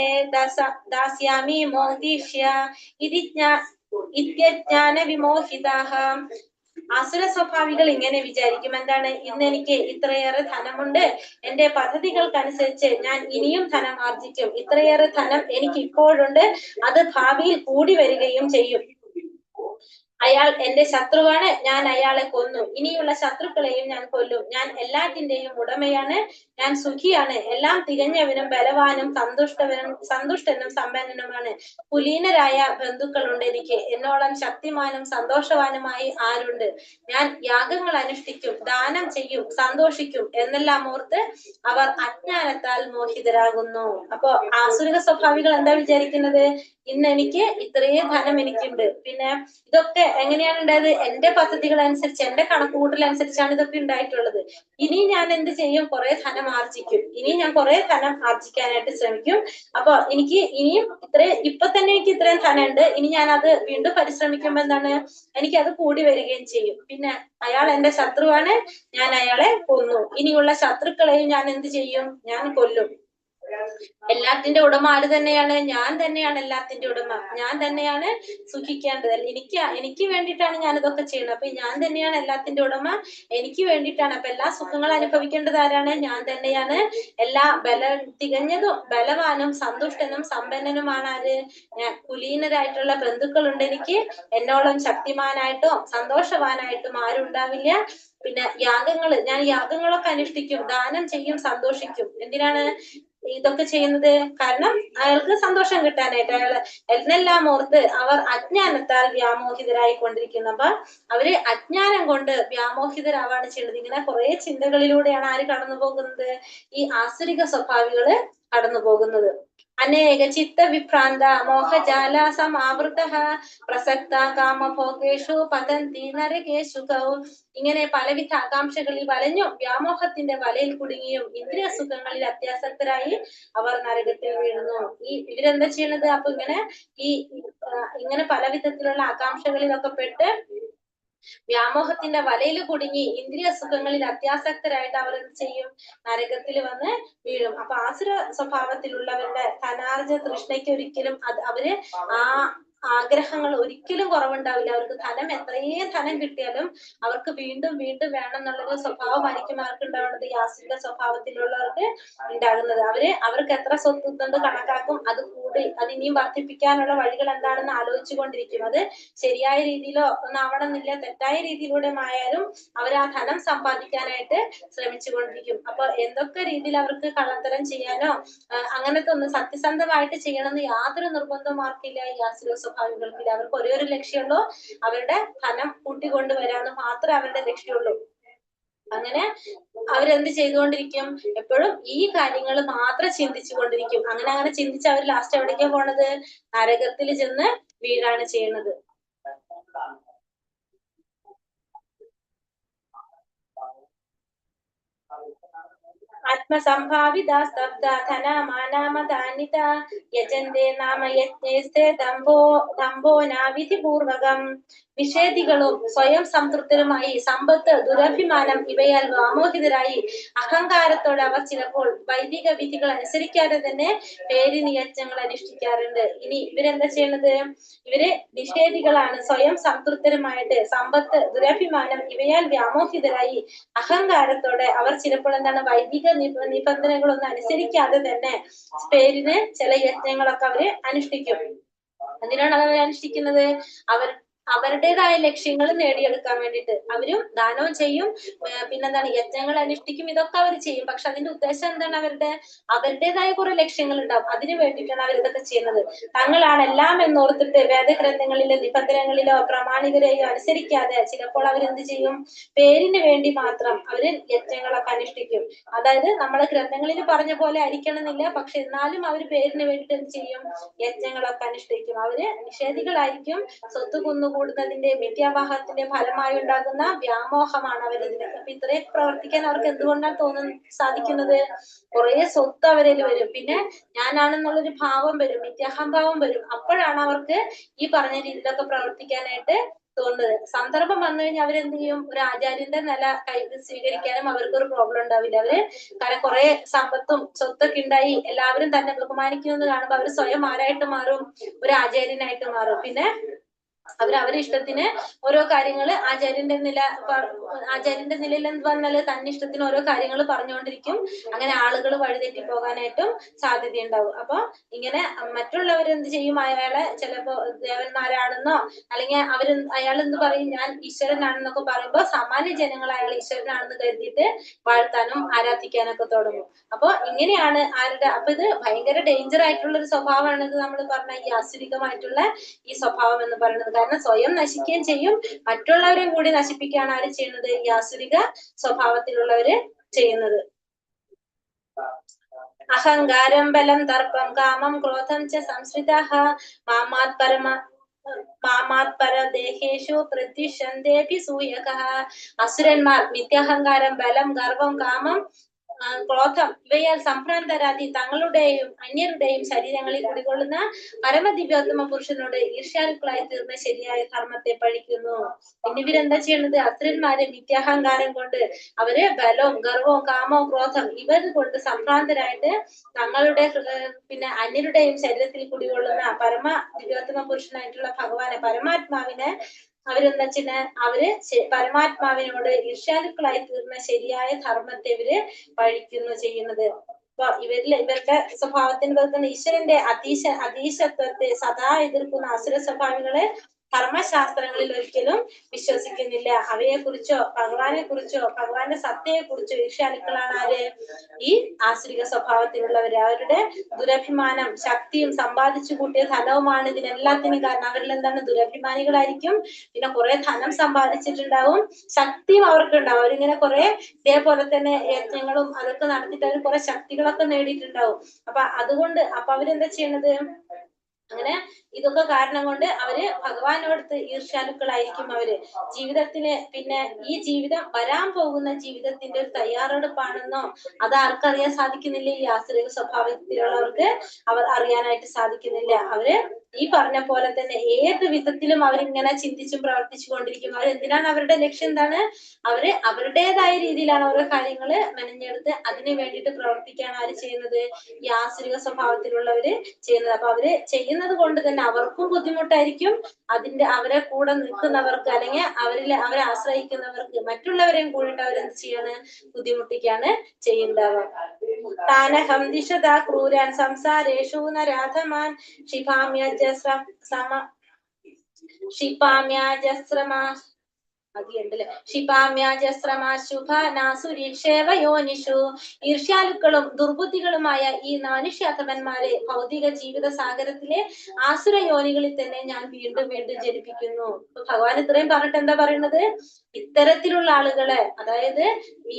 ദാസ്യാമി മോദിഷ്യ ഇത്യജ്ഞാന വിമോഹിതാഃ. ആസുര സ്വഭാവികൾ ഇങ്ങനെ വിചാരിക്കും, എന്താണ്? ഇന്ന് എനിക്ക് ഇത്രയേറെ ധനമുണ്ട്, എന്റെ പദ്ധതികൾക്കനുസരിച്ച് ഞാൻ ഇനിയും ധനം ആർജിക്കും, ഇത്രയേറെ ധനം എനിക്ക് ഇപ്പോഴുണ്ട്, അത് ഭാവിയിൽ കൂടി വരികയും ചെയ്യും. അയാൾ എന്റെ ശത്രുവാണ്, ഞാൻ അയാളെ കൊന്നു, ഇനിയുള്ള ശത്രുക്കളെയും ഞാൻ കൊല്ലും, ഞാൻ എല്ലാറ്റിന്റെയും ഉടമയാണ്, ഞാൻ സുഖിയാണ്, എല്ലാം തികഞ്ഞവനും ബലവാനും സന്തുഷ്ടനും സമ്പന്നനുമാണ്. കുലീനരായ ബന്ധുക്കളുണ്ട് എനിക്ക്, എന്നോളം ശക്തിമാനും സന്തോഷവാനുമായി ആരുണ്ട്? ഞാൻ യാഗങ്ങൾ അനുഷ്ഠിക്കും, ദാനം ചെയ്യും, സന്തോഷിക്കും എന്നെല്ലാം ഓർത്ത് അവർ അജ്ഞാനത്താൽ മോഹിതരാകുന്നു. അപ്പൊ ആസുരിക സ്വഭാവികൾ എന്താ വിചാരിക്കുന്നത്? ഇന്ന് എനിക്ക് ഇത്രയും ധനം എനിക്കുണ്ട്, പിന്നെ ഇതൊക്കെ എങ്ങനെയാണ് ഉണ്ടായത്? എന്റെ പദ്ധതികൾ അനുസരിച്ച്, എന്റെ കണക്കുകൂട്ടൽ അനുസരിച്ചാണ് ഇതൊക്കെ ഉണ്ടായിട്ടുള്ളത്. ഇനി ഞാൻ എന്ത് ചെയ്യും? കുറെ ധനം ആർജിക്കും, ഇനി ഞാൻ കുറെ ധനം ആർജിക്കാനായിട്ട് ശ്രമിക്കും. അപ്പൊ എനിക്ക് ഇനിയും ഇപ്പൊ തന്നെ എനിക്ക് ഇത്രയും ധനം ഉണ്ട്, ഇനി ഞാൻ അത് വീണ്ടും പരിശ്രമിക്കുമ്പോ എന്താണ്? എനിക്ക് അത് കൂടി വരികയും ചെയ്യും. പിന്നെ അയാൾ എന്റെ ശത്രുവാണ്, ഞാൻ അയാളെ കൊന്നു, ഇനിയുള്ള ശത്രുക്കളെയും ഞാൻ എന്ത് ചെയ്യും? ഞാൻ കൊല്ലും. എല്ലാത്തിന്റെ ഉടമ ആര് തന്നെയാണ്? ഞാൻ തന്നെയാണ് എല്ലാത്തിന്റെ ഉടമ, ഞാൻ തന്നെയാണ് സുഖിക്കേണ്ടത്. എനിക്ക് വേണ്ടിയിട്ടാണ് ഞാൻ ഇതൊക്കെ ചെയ്യുന്നത്. അപ്പൊ ഞാൻ തന്നെയാണ് എല്ലാത്തിന്റെ ഉടമ, എനിക്ക് വേണ്ടിയിട്ടാണ്. അപ്പൊ എല്ലാ സുഖങ്ങളും അനുഭവിക്കേണ്ടത് ആരാണ്? ഞാൻ തന്നെയാണ്. എല്ലാ തികഞ്ഞതും ബലവാനും സന്തുഷ്ടനും സമ്പന്നനുമാണ് ആര്? ഞാൻ. കുലീനരായിട്ടുള്ള ബന്ധുക്കളുണ്ട് എനിക്ക്, എന്നോളം ശക്തിമാനായിട്ടും സന്തോഷവാനായിട്ടും ആരും ഉണ്ടാവില്ല. പിന്നെ ഞാൻ യാഗങ്ങളൊക്കെ അനുഷ്ഠിക്കും, ദാനം ചെയ്യും, സന്തോഷിക്കും. എന്തിനാണ് ഇതൊക്കെ ചെയ്യുന്നത്? കാരണം അയാൾക്ക് സന്തോഷം കിട്ടാനായിട്ട്. എന്നെല്ലാം ഓർത്ത് അവർ അജ്ഞാനത്താൽ വ്യാമോഹിതരായി കൊണ്ടിരിക്കുന്നു. അപ്പൊ അവര് അജ്ഞാനം കൊണ്ട് വ്യാമോഹിതരാവാണ് ചെയ്യുന്നത്. ഇങ്ങനെ കുറെ ചിന്തകളിലൂടെയാണ് ആര് കടന്നു പോകുന്നത്? ഈ ആസുരിക സ്വഭാവികള് കടന്നു പോകുന്നത്. അനേക ചിത്ത വിഭ്രാന്ത മോഹജാല സമാവൃത പ്രസക്ത കാമഭോഗേഷു പതന്തി നരകേഷു കൗ. ഇങ്ങനെ പലവിധ ആകാംക്ഷകളിൽ വലഞ്ഞും വ്യാമോഹത്തിന്റെ വലയിൽ കുടുങ്ങിയും ഇന്ദ്രിയ സുഖങ്ങളിൽ അത്യാസക്തരായി അവർ നരകത്തിൽ വീഴുന്നു. ഇവരെന്താ ചെയ്യണത്? അപ്പൊ ഇങ്ങനെ പല വിധത്തിലുള്ള ആകാംക്ഷകളിലൊക്കെ പെട്ട് വ്യാമോഹത്തിന്റെ വലയിൽ കുടുങ്ങി ഇന്ദ്രിയ സുഖങ്ങളിൽ അത്യാസക്തരായിട്ട് അവർ എന്ത് ചെയ്യും? നരകത്തിൽ വന്ന് വീഴും. അപ്പൊ ആസുര സ്വഭാവത്തിലുള്ളവരുടെ ധനാർജ തൃഷ്ണയ്ക്ക് ഒരിക്കലും അവര് ആഗ്രഹങ്ങൾ ഒരിക്കലും കുറവുണ്ടാവില്ല. അവർക്ക് എത്രയും ധനം കിട്ടിയാലും അവർക്ക് വീണ്ടും വീണ്ടും വേണം എന്നുള്ളൊരു സ്വഭാവമായിരിക്കും അവർക്ക് ഉണ്ടാവുന്നത്. ഈ ആസുര സ്വഭാവത്തിലുള്ളവർക്ക് ഉണ്ടാകുന്നത്. അവർക്ക് എത്ര സ്വത്ത് ഉണ്ടെന്ന് കണക്കാക്കും, അത് ഇനിയും വർദ്ധിപ്പിക്കാനുള്ള വഴികൾ എന്താണെന്ന് ആലോചിച്ചു കൊണ്ടിരിക്കും. അത് ശരിയായ രീതിയിലോ ഒന്നാവണമെന്നില്ല, തെറ്റായ രീതിയിലൂടെ ആയാലും അവർ ആ ധനം സമ്പാദിക്കാനായിട്ട് ശ്രമിച്ചുകൊണ്ടിരിക്കും. അപ്പൊ എന്തൊക്കെ രീതിയിൽ അവർക്ക് കള്ളത്തരം ചെയ്യാനോ അങ്ങനത്തെ ഒന്നും സത്യസന്ധമായിട്ട് ചെയ്യണമെന്ന് യാതൊരു നിർബന്ധവും ആർക്കില്ല, ഈ ആസുര സ്വഭാവികൾക്കില്ല. അവർക്ക് ഒരേ ഒരു ലക്ഷ്യമുള്ളൂ, അവരുടെ ധനം കൂട്ടിക്കൊണ്ടുവരാന്ന് മാത്രമേ അവരുടെ ലക്ഷ്യമുള്ളൂ. അങ്ങനെ അവരെന്ത് ചെയ്തുകൊണ്ടിരിക്കും? എപ്പോഴും ഈ കാര്യങ്ങൾ മാത്രം ചിന്തിച്ചു കൊണ്ടിരിക്കും. അങ്ങനെ ചിന്തിച്ച് അവർ ലാസ്റ്റ് എവിടേക്കാ പോണത്? നരകത്തിൽ ചെന്ന് വീഴാണ് ചെയ്യുന്നത്. ആത്മസംഭാവിത സ്തബ്ധ ധനമാനാമതാനിത യജന്തേ നാമ യജ്ഞേസ്തേ ദംഭോനാവിധിപൂർവകം. നിഷേധികളും സ്വയം സംതൃപ്തരുമായി സമ്പത്ത്, ദുരഭിമാനം ഇവയാൽ വ്യാമോഹിതരായി അഹങ്കാരത്തോടെ അവർ ചിലപ്പോൾ വൈദിക വിധികൾ അനുസരിക്കാതെ തന്നെ പേരിന് യജ്ഞങ്ങൾ അനുഷ്ഠിക്കാറുണ്ട്. ഇനി ഇവരെന്താ ചെയ്യണത്? ഇവര് നിഷേധികളാണ്. സ്വയം സംതൃപ്തരുമായിട്ട് സമ്പത്ത്, ദുരഭിമാനം ഇവയാൽ വ്യാമോഹിതരായി അഹങ്കാരത്തോടെ അവർ ചിലപ്പോൾ എന്താണ് വൈദിക നിബന്ധനകളൊന്നും അനുസരിക്കാതെ തന്നെ പേരിന് ചില യജ്ഞങ്ങളൊക്കെ അവര് അനുഷ്ഠിക്കും. എന്തിനാണ് അവർ അനുഷ്ഠിക്കുന്നത്? അവരുടേതായ ലക്ഷ്യങ്ങൾ നേടിയെടുക്കാൻ വേണ്ടിയിട്ട് അവരും ദാനവും ചെയ്യും, പിന്നെന്താണ് യജ്ഞങ്ങൾ അനുഷ്ഠിക്കും. ഇതൊക്കെ അവർ ചെയ്യും. പക്ഷെ അതിന്റെ ഉദ്ദേശം എന്താണ്? അവരുടേതായ കുറെ ലക്ഷ്യങ്ങൾ ഉണ്ടാവും. അതിനു വേണ്ടിയിട്ടാണ് അവർ ഇതൊക്കെ ചെയ്യുന്നത്. തങ്ങളാണ് എല്ലാം എന്നോർത്തിട്ട് വേദഗ്രന്ഥങ്ങളിലെ നിബന്ധനകളിലോ പ്രമാണികരെയോ അനുസരിക്കാതെ ചിലപ്പോൾ അവരെന്ത് ചെയ്യും? പേരിന് വേണ്ടി മാത്രം അവര് യജ്ഞങ്ങളൊക്കെ അനുഷ്ഠിക്കും. അതായത് നമ്മളെ ഗ്രന്ഥങ്ങളിൽ പറഞ്ഞ പോലെ ആയിരിക്കണമെന്നില്ല, പക്ഷെ എന്നാലും അവർ പേരിന് വേണ്ടിയിട്ട് എന്ത് ചെയ്യും? യജ്ഞങ്ങളൊക്കെ അനുഷ്ഠിക്കും. അവര് നിഷേധികളായിരിക്കും. സ്വത്ത് കുന്നുകൂടുന്നതിന്റെ മിഥ്യാവാഹത്തിന്റെ ഫലമായി ഉണ്ടാകുന്ന വ്യാമോഹമാണ് അവരിതിന്. അപ്പൊ ഇത്രയും പ്രവർത്തിക്കാൻ അവർക്ക് എന്തുകൊണ്ടാണ് സാധിക്കുന്നത്? കുറെ സ്വത്ത് അവരിൽ വരും, പിന്നെ ഞാനാണെന്നുള്ളൊരു ഭാവം വരും, മിഥ്യാഹംഭാവം വരും. അപ്പോഴാണ് അവർക്ക് ഈ പറഞ്ഞ രീതിയിലൊക്കെ പ്രവർത്തിക്കാനായിട്ട് തോന്നുന്നത്. സന്ദർഭം വന്നു കഴിഞ്ഞാൽ അവരെന്ത് ചെയ്യും? ഒരു ആചാര്യന്റെ നില സ്വീകരിക്കാനും അവർക്കൊരു പ്രോബ്ലം ഉണ്ടാവില്ല. അവര് കാരണം കുറെ സമ്പത്തും സ്വത്തൊക്കെ ഉണ്ടായി എല്ലാവരും തന്നെ ബഹുമാനിക്കുമെന്ന് കാണുമ്പോൾ അവർ സ്വയം ആരായിട്ട് മാറും? ഒരു ആചാര്യനായിട്ട് മാറും. പിന്നെ അവരെ ഇഷ്ടത്തിന് ഓരോ കാര്യങ്ങള് ആചാര്യന്റെ നിലയിൽ എന്ത് വന്നാല് തന്നെ ഇഷ്ടത്തിന് ഓരോ കാര്യങ്ങൾ പറഞ്ഞുകൊണ്ടിരിക്കും. അങ്ങനെ ആളുകൾ വഴിതെറ്റി പോകാനായിട്ടും സാധ്യതയുണ്ടാവും. അപ്പൊ ഇങ്ങനെ മറ്റുള്ളവരെന്ത് ചെയ്യും? അയാളെ ചിലപ്പോ ദേവന്മാരാണെന്നോ അല്ലെങ്കിൽ അയാൾ എന്ത് പറയും? ഞാൻ ഈശ്വരനാണെന്നൊക്കെ പറയുമ്പോ സാമാന്യ ജനങ്ങൾ അയാൾ ഈശ്വരനാണെന്ന് കരുതിയിട്ട് വാഴ്ത്താനും ആരാധിക്കാനൊക്കെ തുടങ്ങും. അപ്പൊ ഇങ്ങനെയാണ് അപ്പൊ ഇത് ഭയങ്കര ഡേഞ്ചർ ആയിട്ടുള്ള ഒരു സ്വഭാവമാണ് ഇത് നമ്മൾ പറഞ്ഞ ഈ ആസുരികമായിട്ടുള്ള ഈ സ്വഭാവം എന്ന് പറയുന്നത്. കാരണം സ്വയം നശിക്കുകയും ചെയ്യും, മറ്റുള്ളവരെയും കൂടി നശിപ്പിക്കുകയാണ് ആര് ചെയ്യുന്നത്? ഈ ആസുരിക സ്വഭാവത്തിലുള്ളവര് ചെയ്യുന്നത്. അഹങ്കാരം ബലം ദർപ്പം കാമം ക്രോധം ച സംശ്രിതഃ മാമാത് പരദേഹേഷു പ്രതിഷന്തേപി സൂയകഃ. അസുരന്മാർ മിഥ്യാഹങ്കാരം, ബലം, ഗർവം, കാമം, ക്രോധം ഇവയാൽ സംഭ്രാന്തരാതി തങ്ങളുടെയും അന്യരുടെയും ശരീരങ്ങളിൽ കുടികൊള്ളുന്ന പരമദിവ്യോത്തമ പുരുഷനോട് ഈർഷ്യാലുക്കളായി തീർന്ന ശരിയായ ധർമ്മത്തെ പഴിക്കുന്നു. പിന്നെ ഇവരെന്താ ചെയ്യണത്? അസുരന്മാരെ മിഥ്യാഹങ്കാരം കൊണ്ട് അവര് ബലവും ഗർവവും കാമവും ക്രോധം ഇവർ കൊണ്ട് സംഭ്രാന്തരായിട്ട് തങ്ങളുടെ പിന്നെ അന്യരുടെയും ശരീരത്തിൽ കുടികൊള്ളുന്ന പരമ ദിവ്യോത്തമ പുരുഷനായിട്ടുള്ള ഭഗവാനെ, പരമാത്മാവിനെ അവരെന്താ വെച്ചാ അവര് പരമാത്മാവിനോട് ഈർഷ്യാലുക്കളായി തീർന്ന ശരിയായ ധർമ്മത്തെ ഇവര് പഴിക്കുന്നു ചെയ്യുന്നത്. അപ്പൊ ഇവരുടെ സ്വഭാവത്തിന് പുറത്തുനിന്ന് ഈശ്വരന്റെ അതീശത്വത്തെ സദാ എതിർക്കുന്ന അസുര സ്വഭാവികളെ കർമ്മശാസ്ത്രങ്ങളിൽ ഒരിക്കലും വിശ്വസിക്കുന്നില്ല. അവയെ കുറിച്ചോ ഭഗവാനെ കുറിച്ചോ ഭഗവാന്റെ സത്യയെ കുറിച്ചോ ഈർഷ്യാലുക്കളാണ് ആര്? ഈ ആസുരിക സ്വഭാവത്തിലുള്ളവര്. അവരുടെ ദുരഭിമാനം, ശക്തിയും സമ്പാദിച്ചു കൂട്ടിയ ധനവുമാണ് ഇതിനെല്ലാത്തിനും കാരണം. അവരിൽ എന്താണ്? ദുരഭിമാനികളായിരിക്കും. പിന്നെ കുറെ ധനം സമ്പാദിച്ചിട്ടുണ്ടാവും, ശക്തിയും അവർക്കുണ്ടാവും. അവരിങ്ങനെ കുറെ ഇതേപോലെ തന്നെ യജ്ഞങ്ങളും അതൊക്കെ നടത്തിയിട്ട് അവർ കുറെ ശക്തികളൊക്കെ നേടിയിട്ടുണ്ടാവും. അതുകൊണ്ട് അവരെന്താ ചെയ്യണത്? അങ്ങനെ ഇതൊക്കെ കാരണം കൊണ്ട് അവര് ഭഗവാനോടത്ത് ഈർഷ്യാലുക്കളായിരിക്കും. അവര് ജീവിതത്തിന് പിന്നെ ഈ ജീവിതം വരാൻ പോകുന്ന ജീവിതത്തിന്റെ ഒരു തയ്യാറെടുപ്പാണെന്നോ അത് ആർക്കറിയാൻ സാധിക്കുന്നില്ല? ഈ ആസുരിക സ്വഭാവത്തിലുള്ളവർക്ക് അവർ അറിയാനായിട്ട് സാധിക്കുന്നില്ല. അവര് ഈ പറഞ്ഞ പോലെ തന്നെ ഏത് വിധത്തിലും അവരിങ്ങനെ ചിന്തിച്ചും പ്രവർത്തിച്ചു കൊണ്ടിരിക്കും. അവരെന്തിനാണ്? അവരുടെ ലക്ഷ്യം എന്താണ്? അവര് അവരുടേതായ രീതിയിലാണ് ഓരോ കാര്യങ്ങള് മെനഞ്ഞെടുത്ത് അതിന് വേണ്ടിയിട്ട് പ്രവർത്തിക്കുകയാണ് ആര് ചെയ്യുന്നത്? ഈ ആസുരിക സ്വഭാവത്തിലുള്ളവര് ചെയ്യുന്നത്. അപ്പൊ അവര് ചെയ്യുന്നത് കൊണ്ട് തന്നെ അവർക്കും ബുദ്ധിമുട്ടായിരിക്കും, അവരെ കൂടെ നിൽക്കുന്നവർക്ക് അല്ലെങ്കിൽ അവരെ ആശ്രയിക്കുന്നവർക്ക് മറ്റുള്ളവരെയും കൂടിയിട്ട് അവരെന്ത് ചെയ്യാണ്? ബുദ്ധിമുട്ടിക്കാണ് ചെയ്യുന്നതാവുക. താനഹം ദിശതാ ക്രൂരാൻ സംസാരേഷു നരാധമാൻ ക്ഷിപാമ്യജസ്രമാ അതിലുണ്ടല്ലേ യോനിഷു. ഈർഷ്യാലുക്കളും ദുർബുദ്ധികളുമായ ഈ മനുഷ്യാധമന്മാരെ ഭൗതിക ജീവിത സാഗരത്തിലെ ആസുര യോനികളിൽ തന്നെ ഞാൻ വീണ്ടും വീണ്ടും ജനിപ്പിക്കുന്നു. ഭഗവാൻ ഇത്രയും പറഞ്ഞിട്ട് എന്താ പറയുന്നത്? ഇത്തരത്തിലുള്ള ആളുകളെ, അതായത്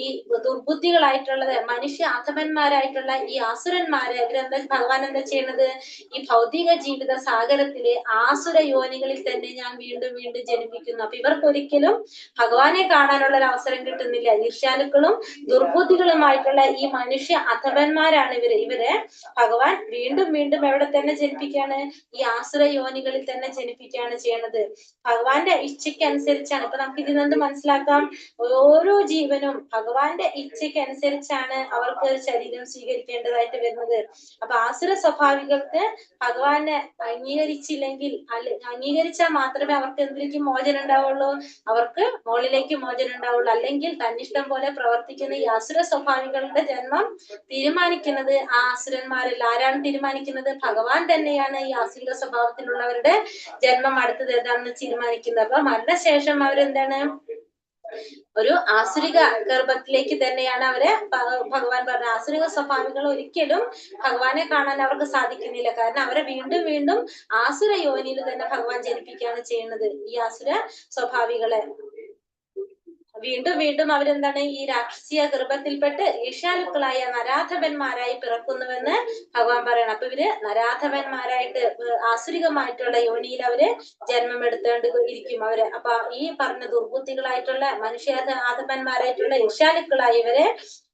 ഈ ദുർബുദ്ധികളായിട്ടുള്ളത് മനുഷ്യ അധമന്മാരായിട്ടുള്ള ഈ ആസുരന്മാരെ ഇവരെന്താ ഭഗവാൻ എന്താ ചെയ്യുന്നത്? ഈ ഭൗതിക ജീവിത സാഗരത്തിലെ ആസുര യോനികളിൽ തന്നെ ഞാൻ വീണ്ടും വീണ്ടും ജനിപ്പിക്കുന്നു. അപ്പൊ ഇവർക്കൊരിക്കലും ഭഗവാനെ കാണാനുള്ള ഒരു അവസരം കിട്ടുന്നില്ല. ഈർഷ്യാലുക്കളും ദുർബുദ്ധികളുമായിട്ടുള്ള ഈ മനുഷ്യ അധമന്മാരാണ് ഇവരെ ഭഗവാൻ വീണ്ടും വീണ്ടും എവിടെ തന്നെ ജനിപ്പിക്കുകയാണ്? ഈ ആസുര യോനികളിൽ തന്നെ ജനിപ്പിക്കുകയാണ് ചെയ്യുന്നത്. ഭഗവാന്റെ ഇച്ഛയ്ക്ക് അനുസരിച്ചാണ്. ഇപ്പൊ നമുക്ക് ഇതിൽ നിന്ന് മനസ്സിലാക്കാം, ഓരോ ജീവനും ഭഗവാന്റെ ഇച്ഛയ്ക്ക് അനുസരിച്ചാണ് അവർക്ക് ഒരു ശരീരം സ്വീകരിക്കേണ്ടതായിട്ട് വരുന്നത്. അപ്പൊ ആസുര സ്വഭാവികൾക്ക് ഭഗവാനെ അംഗീകരിച്ചില്ലെങ്കിൽ, അംഗീകരിച്ചാൽ മാത്രമേ അവർക്ക് എന്തിലേക്ക് മോചനം ഉണ്ടാവുള്ളൂ? അവർക്ക് മുകളിലേക്ക് മോചനം ഉണ്ടാവുള്ളൂ. അല്ലെങ്കിൽ തന്നിഷ്ടം പോലെ പ്രവർത്തിക്കുന്ന ഈ അസുര സ്വഭാവികളുടെ ജന്മം തീരുമാനിക്കുന്നത് ആ അസുരന്മാരിൽ ആരാണ് തീരുമാനിക്കുന്നത്? ഭഗവാൻ തന്നെയാണ് ഈ ആസുര സ്വഭാവത്തിലുള്ളവരുടെ ജന്മം അടുത്തത് ഏതാണെന്ന് തീരുമാനിക്കുന്നത്. അപ്പൊ മരണശേഷം അവരെന്താണ്? ഒരു ആസുരിക ഗർഭത്തിലേക്ക് തന്നെയാണ് അവരെ ഭഗവാൻ പറഞ്ഞ. ആസുരിക സ്വഭാവികൾ ഒരിക്കലും ഭഗവാനെ കാണാൻ അവർക്ക് സാധിക്കുന്നില്ല. കാരണം അവരെ വീണ്ടും വീണ്ടും ആസുര യോനിയിൽ തന്നെ ഭഗവാൻ ജനിപ്പിക്കുകയാണ് ചെയ്യുന്നത്. ഈ ആസുര സ്വഭാവികളെ വീണ്ടും വീണ്ടും അവരെന്താണ്? ഈ രാക്ഷസീയ ഗർഭത്തിൽപ്പെട്ട് ഈർഷ്യാലുക്കളായ നരാധവന്മാരായി പിറക്കുന്നുവെന്ന് ഭഗവാൻ പറയണം. അപ്പൊ ഇവര് നരാധവന്മാരായിട്ട് ആസുരികമായിട്ടുള്ള യോനിയിൽ അവര് ജന്മം എടുത്തേണ്ടി ഇരിക്കും അവര്. അപ്പൊ ഈ പറഞ്ഞ ദുർബുദ്ധികളായിട്ടുള്ള മനുഷ്യാധമന്മാരായിട്ടുള്ള ഈർഷ്യാലുക്കളായ ഇവരെ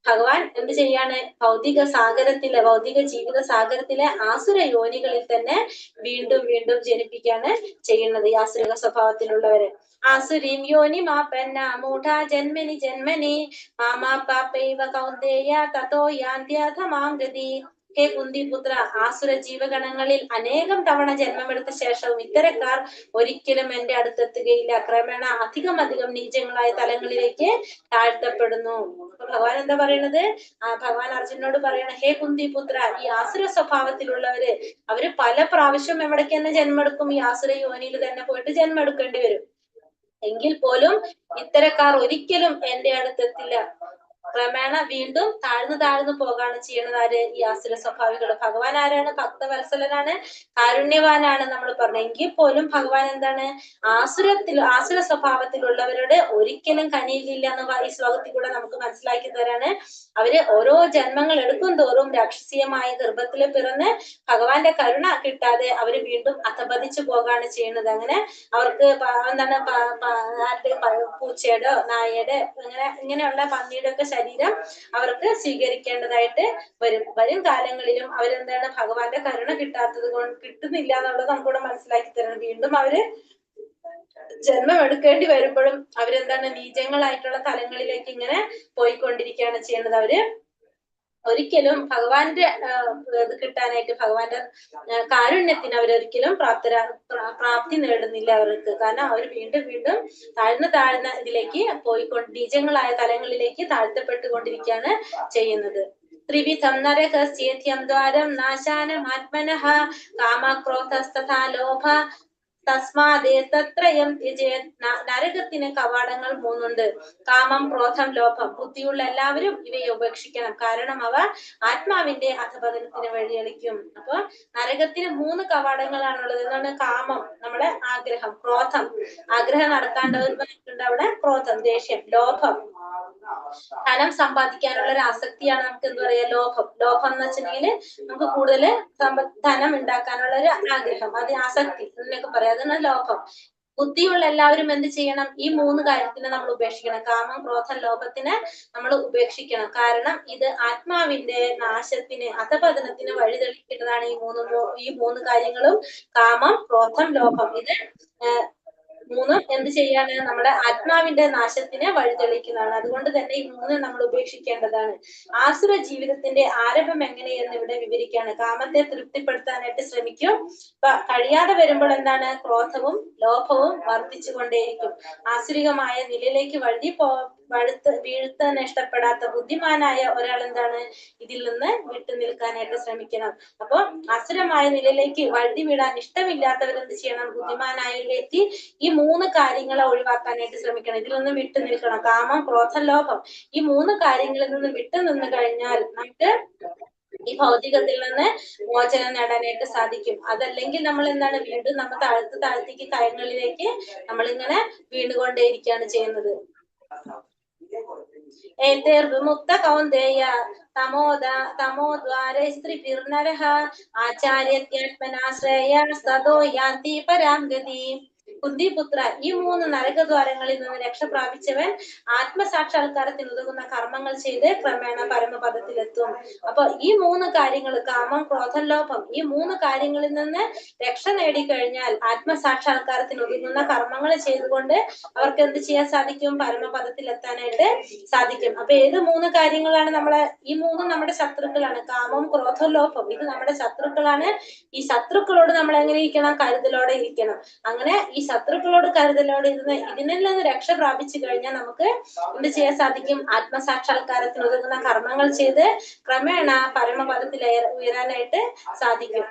ഭഗവാൻ എന്ത് ചെയ്യാണ്? ഭൗതിക സാഗരത്തിലെ, ഭൗതിക ജീവിത സാഗരത്തിലെ ആസുര യോനികളിൽ തന്നെ വീണ്ടും വീണ്ടും ജനിപ്പിക്കുകയാണ് ചെയ്യുന്നത് ഈ ആസുരിക സ്വഭാവത്തിലുള്ളവരെ. ആസുരീം യോനി മാപന്ന മൂഢ ജന്മനി ജന്മനി മാമാ പാപൈവ കൗന്ദേയ തതോ യാന്ത്യധമാം ഗതി. ഹേ കുന്തിപുത്ര, ആസുര ജീവഗണങ്ങളിൽ അനേകം തവണ ജന്മമെടുത്ത ശേഷവും ഇത്തരക്കാർ ഒരിക്കലും എന്റെ അടുത്തെത്തുകയില്ല. ക്രമേണ അധികം നീചങ്ങളായ തലങ്ങളിലേക്ക് താഴ്ത്തപ്പെടുന്നു. ഭഗവാൻ എന്താ പറയണത്? ഭഗവാൻ അർജുനോട് പറയണ, ഹേ കുന്തിപുത്ര, ഈ ആസുര സ്വഭാവത്തിലുള്ളവര് അവര് പല പ്രാവശ്യം എവിടേക്ക് തന്നെ ജന്മെടുക്കും? ഈ ആസുര യോനിയിൽ തന്നെ പോയിട്ട് ജന്മെടുക്കേണ്ടി വരും. എങ്കിൽ പോലും ഇത്തരക്കാർ ഒരിക്കലും എന്റെ അടുത്തെത്തില്ല. ക്രമേണ വീണ്ടും താഴ്ന്നു പോകാണ് ചെയ്യുന്നത് ആര്? ഈ ആസുര സ്വഭാവികൾ. ഭഗവാൻ ആരാണ്? ഭക്തവത്സലനാണ്, കാരുണ്യവാനാണ് നമ്മൾ പറഞ്ഞു. എങ്കിൽ പോലും ഭഗവാൻ എന്താണ്? ആസുര സ്വഭാവത്തിലുള്ളവരോട് ഒരിക്കലും കനിയില്ല എന്ന് ഈ ശ്ലോകത്തിൽ കൂടെ നമുക്ക് മനസ്സിലാക്കി തരാണ്. അവര് ഓരോ ജന്മങ്ങൾ എടുക്കും തോറും രാക്ഷസീയമായ ഗർഭത്തിൽ പിറന്ന് ഭഗവാന്റെ കരുണ കിട്ടാതെ അവര് വീണ്ടും അധപതിച്ചു പോകാണ് ചെയ്യുന്നത്. അങ്ങനെ അവർക്ക് എന്താണ് പൂച്ചയുടെ, നായയുടെ, ഇങ്ങനെയുള്ള പന്നിയുടെ ഒക്കെ ശരീരം അവർക്ക് സ്വീകരിക്കേണ്ടതായിട്ട് വരും കാലങ്ങളിലും അവരെന്താണ്? ഭഗവാന്റെ കരുണ കിട്ടുന്നില്ല എന്നുള്ളത് നമുക്കിവിടെ മനസ്സിലാക്കി തരണം. വീണ്ടും അവര് ജന്മം എടുക്കേണ്ടി വരുമ്പോഴും അവരെന്താണ്? നീചങ്ങളായിട്ടുള്ള തലങ്ങളിലേക്ക് ഇങ്ങനെ പോയിക്കൊണ്ടിരിക്കുകയാണ് ചെയ്യുന്നത്. അവര് ഒരിക്കലും ഭഗവാന്റെ ഇത് കിട്ടാനായിട്ട്, ഭഗവാന്റെ കാരുണ്യത്തിന് അവരൊരിക്കലും പ്രാപ്തി നേടുന്നില്ല അവർക്ക്. കാരണം അവർ വീണ്ടും വീണ്ടും താഴ്ന്ന ഇതിലേക്ക് നീചങ്ങളായ തലങ്ങളിലേക്ക് താഴ്ത്തപ്പെട്ടുകൊണ്ടിരിക്കുകയാണ് ചെയ്യുന്നത്. ത്രിവിധം നരകസ്യേത്യം ദ്വാരം നാശാനം ആത്മനഃ കാമക്രോധസ്തഥാ ലോഭ തസ്മാദേതത്രയം ത്യജേത്. നരകത്തിന് കവാടങ്ങൾ 3 ഉണ്ട്. കാമം, ക്രോധം, ലോഭം. ബുദ്ധിയുള്ള എല്ലാവരും ഇവയെ ഉപേക്ഷിക്കണം. കാരണം അവ ആത്മാവിന്റെ അധപതനത്തിന് വഴിയളിക്കും. അപ്പൊ നരകത്തിന് 3 കവാടങ്ങളാണുള്ളത്. എന്താണ്? കാമം, നമ്മളെ ആഗ്രഹം. ക്രോധം, ആഗ്രഹം നടത്താണ്ടവരുണ്ട് അവിടെ ക്രോധം, ദേഷ്യം. ലോഭം, ധനം സമ്പാദിക്കാനുള്ള ഒരു ആസക്തിയാണ് നമുക്ക് എന്ത് പറയാ? ലോഭം എന്ന് വെച്ചിട്ടുണ്ടെങ്കിൽ നമുക്ക് കൂടുതൽ ധനം ഉണ്ടാക്കാനുള്ള ഒരു ആഗ്രഹം, അത് ആസക്തി എന്നൊക്കെ പറയാം. അതാണ് ലോഭം. ബുദ്ധിയുള്ള എല്ലാവരും എന്ത് ചെയ്യണം? ഈ 3 കാര്യത്തിന് നമ്മൾ ഉപേക്ഷിക്കണം. കാമം, ക്രോധം, ലോഭത്തിന് നമ്മൾ ഉപേക്ഷിക്കണം. കാരണം ഇത് ആത്മാവിന്റെ നാശത്തിന്, അധപതനത്തിന് വഴിതെളിക്കുന്നതാണ് ഈ 3 കാര്യങ്ങളും. കാമം, ക്രോധം, ലോഭം. ഇത് 3 എന്ത് ചെയ്യാണ്? നമ്മുടെ ആത്മാവിന്റെ നാശത്തിന് വഴിതെളിക്കുന്നതാണ്. അതുകൊണ്ട് തന്നെ ഈ 3 നമ്മൾ ഉപേക്ഷിക്കേണ്ടതാണ്. ആസുര ജീവിതത്തിന്റെ ആരംഭം എങ്ങനെയെന്ന് ഇവിടെ വിവരിക്കുകയാണ്. കാമത്തെ തൃപ്തിപ്പെടുത്താനായിട്ട് ശ്രമിക്കും. കഴിയാതെ വരുമ്പോൾ എന്താണ്? ക്രോധവും ലോഭവും വർദ്ധിച്ചു കൊണ്ടേയിരിക്കും. ആസുരികമായ നിലയിലേക്ക് വീഴ്ത്താൻ ഇഷ്ടപ്പെടാത്ത ബുദ്ധിമാനായ ഒരാൾ എന്താണ് ഇതിൽ നിന്ന് വിട്ടു നിൽക്കാനായിട്ട് ശ്രമിക്കണം. അപ്പൊ അസുരമായ നിലയിലേക്ക് വഴുതി വീഴാൻ ഇഷ്ടമില്ലാത്തവരെന്ത് ചെയ്യണം? ബുദ്ധിമാനായവരിലേക്ക് ഈ 3 കാര്യങ്ങളെ ഒഴിവാക്കാനായിട്ട് ശ്രമിക്കണം. ഇതിൽ നിന്ന് വിട്ടു നിൽക്കണം. കാമം, ക്രോധം, ലോഭം. ഈ 3 കാര്യങ്ങളിൽ നിന്ന് വിട്ടു നിന്ന് കഴിഞ്ഞാൽ നമുക്ക് ഈ ഭൗതികത്തിൽ നിന്ന് മോചനം നേടാനായിട്ട് സാധിക്കും. അതല്ലെങ്കിൽ നമ്മൾ എന്താണ് വീണ്ടും നമ്മൾ താഴത്തേക്ക് കയങ്ങളിലേക്ക് നമ്മളിങ്ങനെ വീണുകൊണ്ടേയിരിക്കുകയാണ് ചെയ്യുന്നത്. വിമുക്ത കൗന്ദേയ തമോദ്വാര സ്ത്രീർനരഃ ആചാര്യത്യാത്മനാശ്രയ സദോ യാന്തി പരാം ഗതി. കുന്തിപുത്ര, ഈ 3 നരകദ്വാരങ്ങളിൽ നിന്ന് രക്ഷ പ്രാപിച്ചവൻ ആത്മസാക്ഷാത്കാരത്തിന് ഉതകുന്ന കർമ്മങ്ങൾ ചെയ്ത് ക്രമേണ പരമപദത്തിലെത്തും. അപ്പൊ ഈ 3 കാര്യങ്ങൾ, കാമം, ക്രോധം, ലോഭം, ഈ 3 കാര്യങ്ങളിൽ നിന്ന് രക്ഷ നേടിക്കഴിഞ്ഞാൽ ആത്മസാക്ഷാത്കാരത്തിന് ഉതകുന്ന കർമ്മങ്ങൾ ചെയ്തുകൊണ്ട് അവർക്ക് എന്ത് ചെയ്യാൻ സാധിക്കും? പരമപദത്തിലെത്താനായിട്ട് സാധിക്കും. അപ്പൊ ഏത് 3 കാര്യങ്ങളാണ്? ഈ 3 നമ്മുടെ ശത്രുക്കളാണ്. കാമം, ക്രോധം, ലോഭം. ഇത് നമ്മുടെ ശത്രുക്കളാണ്. ഈ ശത്രുക്കളോട് നമ്മൾ എങ്ങനെ ഇരിക്കണം? കരുതലോടെ ഇരിക്കണം. അങ്ങനെ ഈ ശത്രുക്കളോട് കരുതലോടെ ഇരുന്ന് ഇതിനിൽ നിന്ന് രക്ഷ പ്രാപിച്ചു കഴിഞ്ഞാൽ നമുക്ക് എന്ത് ചെയ്യാൻ സാധിക്കും? ആത്മസാക്ഷാത്കാരത്തിന് ഉതകുന്ന കർമ്മങ്ങൾ ചെയ്ത് ക്രമേണ പരമപദത്തിൽ ഉയരാനായിട്ട് സാധിക്കും.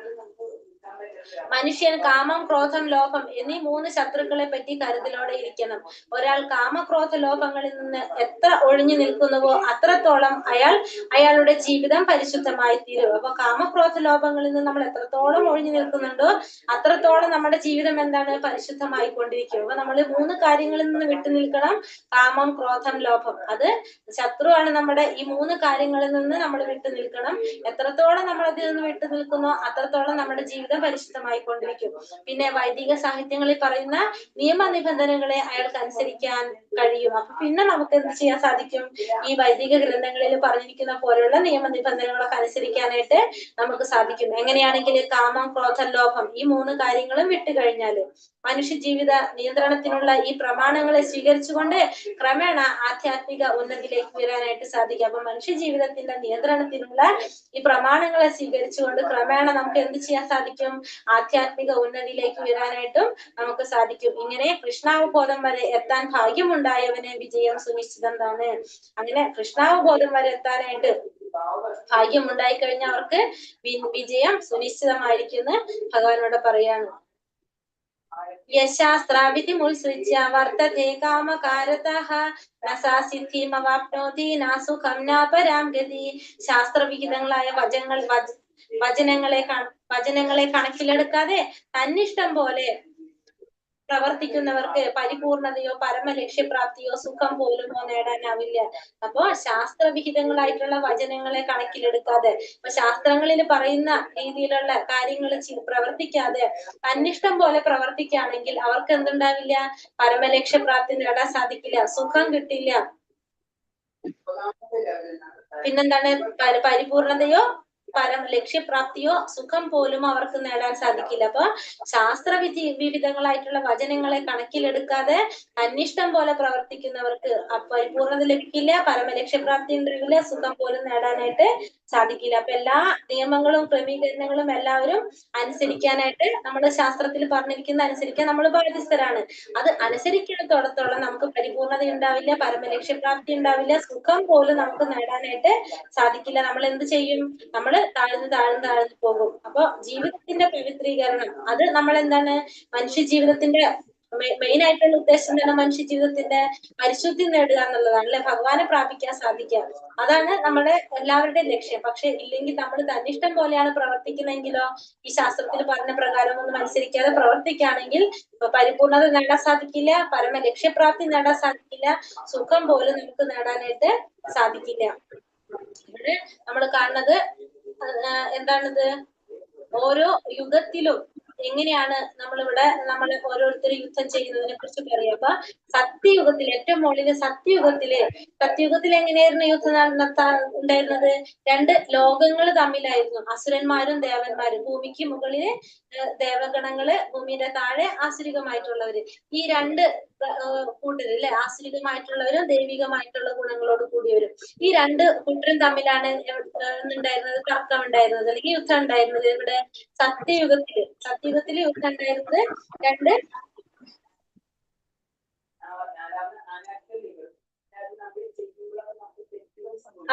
മനുഷ്യൻ കാമം, ക്രോധം, ലോഭം എന്നീ 3 ശത്രുക്കളെ പറ്റി കരുതലോടെ ഇരിക്കണം. ഒരാൾ കാമക്രോധ ലോഭങ്ങളിൽ നിന്ന് എത്ര ഒഴിഞ്ഞു നിൽക്കുന്നുവോ അത്രത്തോളം അയാളുടെ ജീവിതം പരിശുദ്ധമായി തീരും. അപ്പൊ കാമക്രോധ ലോഭങ്ങളിൽ നിന്ന് നമ്മൾ എത്രത്തോളം ഒഴിഞ്ഞു നിൽക്കുന്നുണ്ടോ അത്രത്തോളം നമ്മുടെ ജീവിതം എന്താണ്? പരിശുദ്ധമായി കൊണ്ടിരിക്കും. അപ്പൊ നമ്മൾ 3 കാര്യങ്ങളിൽ നിന്ന് വിട്ടു നിൽക്കണം. കാമം, ക്രോധം, ലോഭം. അത് ശത്രുവാണ്. നമ്മുടെ ഈ 3 കാര്യങ്ങളിൽ നിന്ന് നമ്മൾ വിട്ടു നിൽക്കണം. എത്രത്തോളം നമ്മൾ അതിൽ നിന്ന് വിട്ടു നിൽക്കുന്നോ അത്രത്തോളം നമ്മുടെ ജീവിതം പരിശുദ്ധമായി കൊണ്ടിരിക്കും. പിന്നെ വൈദിക സാഹിത്യങ്ങളിൽ പറയുന്ന നിയമനിബന്ധനകളെ അയാൾക്ക് അനുസരിക്കാൻ കഴിയും. അപ്പൊ പിന്നെ നമുക്ക് എന്ത് ചെയ്യാൻ സാധിക്കും? ഈ വൈദിക ഗ്രന്ഥങ്ങളിൽ പറഞ്ഞിരിക്കുന്ന പോലെയുള്ള നിയമനിബന്ധനകളൊക്കെ അനുസരിക്കാനായിട്ട് നമുക്ക് സാധിക്കും. എങ്ങനെയാണെങ്കിൽ കാമം, ക്രോധം, ലോഭം ഈ 3 കാര്യങ്ങളും വിട്ടുകഴിഞ്ഞാല് മനുഷ്യ ജീവിത നിയന്ത്രണത്തിനുള്ള ഈ പ്രമാണങ്ങളെ സ്വീകരിച്ചുകൊണ്ട് ക്രമേണ ആധ്യാത്മിക ഉന്നതിയിലേക്ക് ഉയരാനായിട്ട് സാധിക്കും. അപ്പൊ മനുഷ്യ ജീവിതത്തിന്റെ നിയന്ത്രണത്തിനുള്ള ഈ പ്രമാണങ്ങളെ സ്വീകരിച്ചുകൊണ്ട് ക്രമേണ നമുക്ക് എന്ത് ചെയ്യാൻ സാധിക്കും? ആധ്യാത്മിക ഉന്നതിയിലേക്ക് ഉയരാനായിട്ടും നമുക്ക് സാധിക്കും. ഇങ്ങനെ കൃഷ്ണാവബോധം വരെ എത്താൻ ഭാഗ്യമുണ്ടായവന് വിജയം സുനിശ്ചിതം തന്നെ. അങ്ങനെ കൃഷ്ണാവബോധം വരെ എത്താനായിട്ട് ഭാഗ്യം ഉണ്ടായി കഴിഞ്ഞാൽ അവർക്ക് വിജയം സുനിശ്ചിതമായിരിക്കും ഭഗവാനോട് പറയാണ്. യശാസ്ത്രാവിധിമുത്സൃജ്യ വർത്തതേ കാമകാരതഃ ന സാ സിദ്ധിമവാപ്നോതി ന സുഖം ന പരാം ഗതി. ശാസ്ത്രവിഹിതങ്ങളായ വചനങ്ങളെ കണക്കിലെടുക്കാതെ തന്നിഷ്ടം പോലെ പ്രവർത്തിക്കുന്നവർക്ക് പരിപൂർണതയോ പരമലക്ഷ്യപ്രാപ്തിയോ സുഖം പോലുമോ നേടാനാവില്ല. അപ്പോ ശാസ്ത്രവിഹിതങ്ങളായിട്ടുള്ള വചനങ്ങളെ കണക്കിലെടുക്കാതെ, ഇപ്പൊ ശാസ്ത്രങ്ങളിൽ പറയുന്ന രീതിയിലുള്ള കാര്യങ്ങൾ പ്രവർത്തിക്കാതെ തന്നിഷ്ടം പോലെ പ്രവർത്തിക്കുകയാണെങ്കിൽ അവർക്ക് എന്തുണ്ടാവില്ല? പരമലക്ഷ്യപ്രാപ്തി നേടാൻ സാധിക്കില്ല, സുഖം കിട്ടില്ല. പിന്നെന്താണ്? പരിപൂർണതയോ ലക്ഷ്യപ്രാപ്തിയോ സുഖം പോലും അവർക്ക് നേടാൻ സാധിക്കില്ല. അപ്പൊ വിവിധങ്ങളായിട്ടുള്ള വചനങ്ങളെ കണക്കിലെടുക്കാതെ അന്നിഷ്ടം പോലെ പ്രവർത്തിക്കുന്നവർക്ക് പരിപൂർണത ലഭിക്കില്ല, പരമലക്ഷ്യപ്രാപ്തി ഉണ്ടാവില്ല, സുഖം പോലും നേടാനായിട്ട് സാധിക്കില്ല. അപ്പൊ എല്ലാ നിയമങ്ങളും ക്രമീകരണങ്ങളും എല്ലാവരും അനുസരിക്കാനായിട്ട് നമ്മുടെ ശാസ്ത്രത്തിൽ പറഞ്ഞിരിക്കുന്ന അനുസരിക്കാൻ നമ്മൾ ബാധ്യസ്ഥരാണ്. അത് അനുസരിക്കുന്നിടത്തോളം നമുക്ക് പരിപൂർണത ഉണ്ടാവില്ല, പരമലക്ഷ്യപ്രാപ്തി ഉണ്ടാവില്ല, സുഖം പോലും നമുക്ക് നേടാനായിട്ട് സാധിക്കില്ല. നമ്മൾ എന്ത് ചെയ്യും? നമ്മൾ താഴ്ന്നു പോകും. അപ്പൊ ജീവിതത്തിന്റെ പവിത്രീകരണം അത് നമ്മൾ എന്താണ്? മനുഷ്യ ജീവിതത്തിന്റെ മെയിൻ ആയിട്ടുള്ള ഉദ്ദേശം എന്താണ്? മനുഷ്യ ജീവിതത്തിന്റെ പരിശുദ്ധി നേടുക എന്നുള്ളതാണ് അല്ലെ, ഭഗവാനെ പ്രാപിക്കാൻ സാധിക്കുക. അതാണ് നമ്മുടെ എല്ലാവരുടെയും ലക്ഷ്യം. പക്ഷെ ഇല്ലെങ്കിൽ നമ്മൾ തന്നിഷ്ടം പോലെയാണ് പ്രവർത്തിക്കുന്നതെങ്കിലോ, ഈ ശാസ്ത്രത്തിൽ പറഞ്ഞ പ്രകാരം ഒന്നും അനുസരിക്കാതെ പ്രവർത്തിക്കുകയാണെങ്കിൽ പരിപൂർണത നേടാൻ സാധിക്കില്ല, പരമ ലക്ഷ്യപ്രാപ്തി നേടാൻ സാധിക്കില്ല, സുഖം പോലും നമുക്ക് നേടാനായിട്ട് സാധിക്കില്ല. ഇവിടെ നമ്മൾ കാണുന്നത് എന്താണിത്? ഓരോ യുഗത്തിലും എങ്ങനെയാണ് നമ്മൾ ഓരോരുത്തരും യുദ്ധം ചെയ്യുന്നതിനെ കുറിച്ച് പറയാം. അപ്പൊ സത്യയുഗത്തിൽ ഏറ്റവും മുകളിൽ സത്യയുഗത്തിൽ എങ്ങനെയായിരുന്നു യുദ്ധം ഉണ്ടായിരുന്നത്? 2 ലോകങ്ങൾ തമ്മിലായിരുന്നു, അസുരന്മാരും ദേവന്മാരും. ഭൂമിക്ക് മുകളില് ദേവഗണങ്ങള്, ഭൂമിയുടെ താഴെ ആസുരികമായിട്ടുള്ളവര്. ഈ 2 കൂട്ടര് അല്ലെ, ആസുരികമായിട്ടുള്ളവരും ദൈവികമായിട്ടുള്ള ഗുണങ്ങളോട് കൂടിയവരും. ഈ 2 കൂട്ടരും തമ്മിലാണ് ഉണ്ടായിരുന്നത് തർക്കം ഉണ്ടായിരുന്നത്, അല്ലെങ്കിൽ യുദ്ധം ഉണ്ടായിരുന്നത്. ഇവിടെ സത്യയുഗത്തില് യുദ്ധം ഉണ്ടായിരുന്നത് 2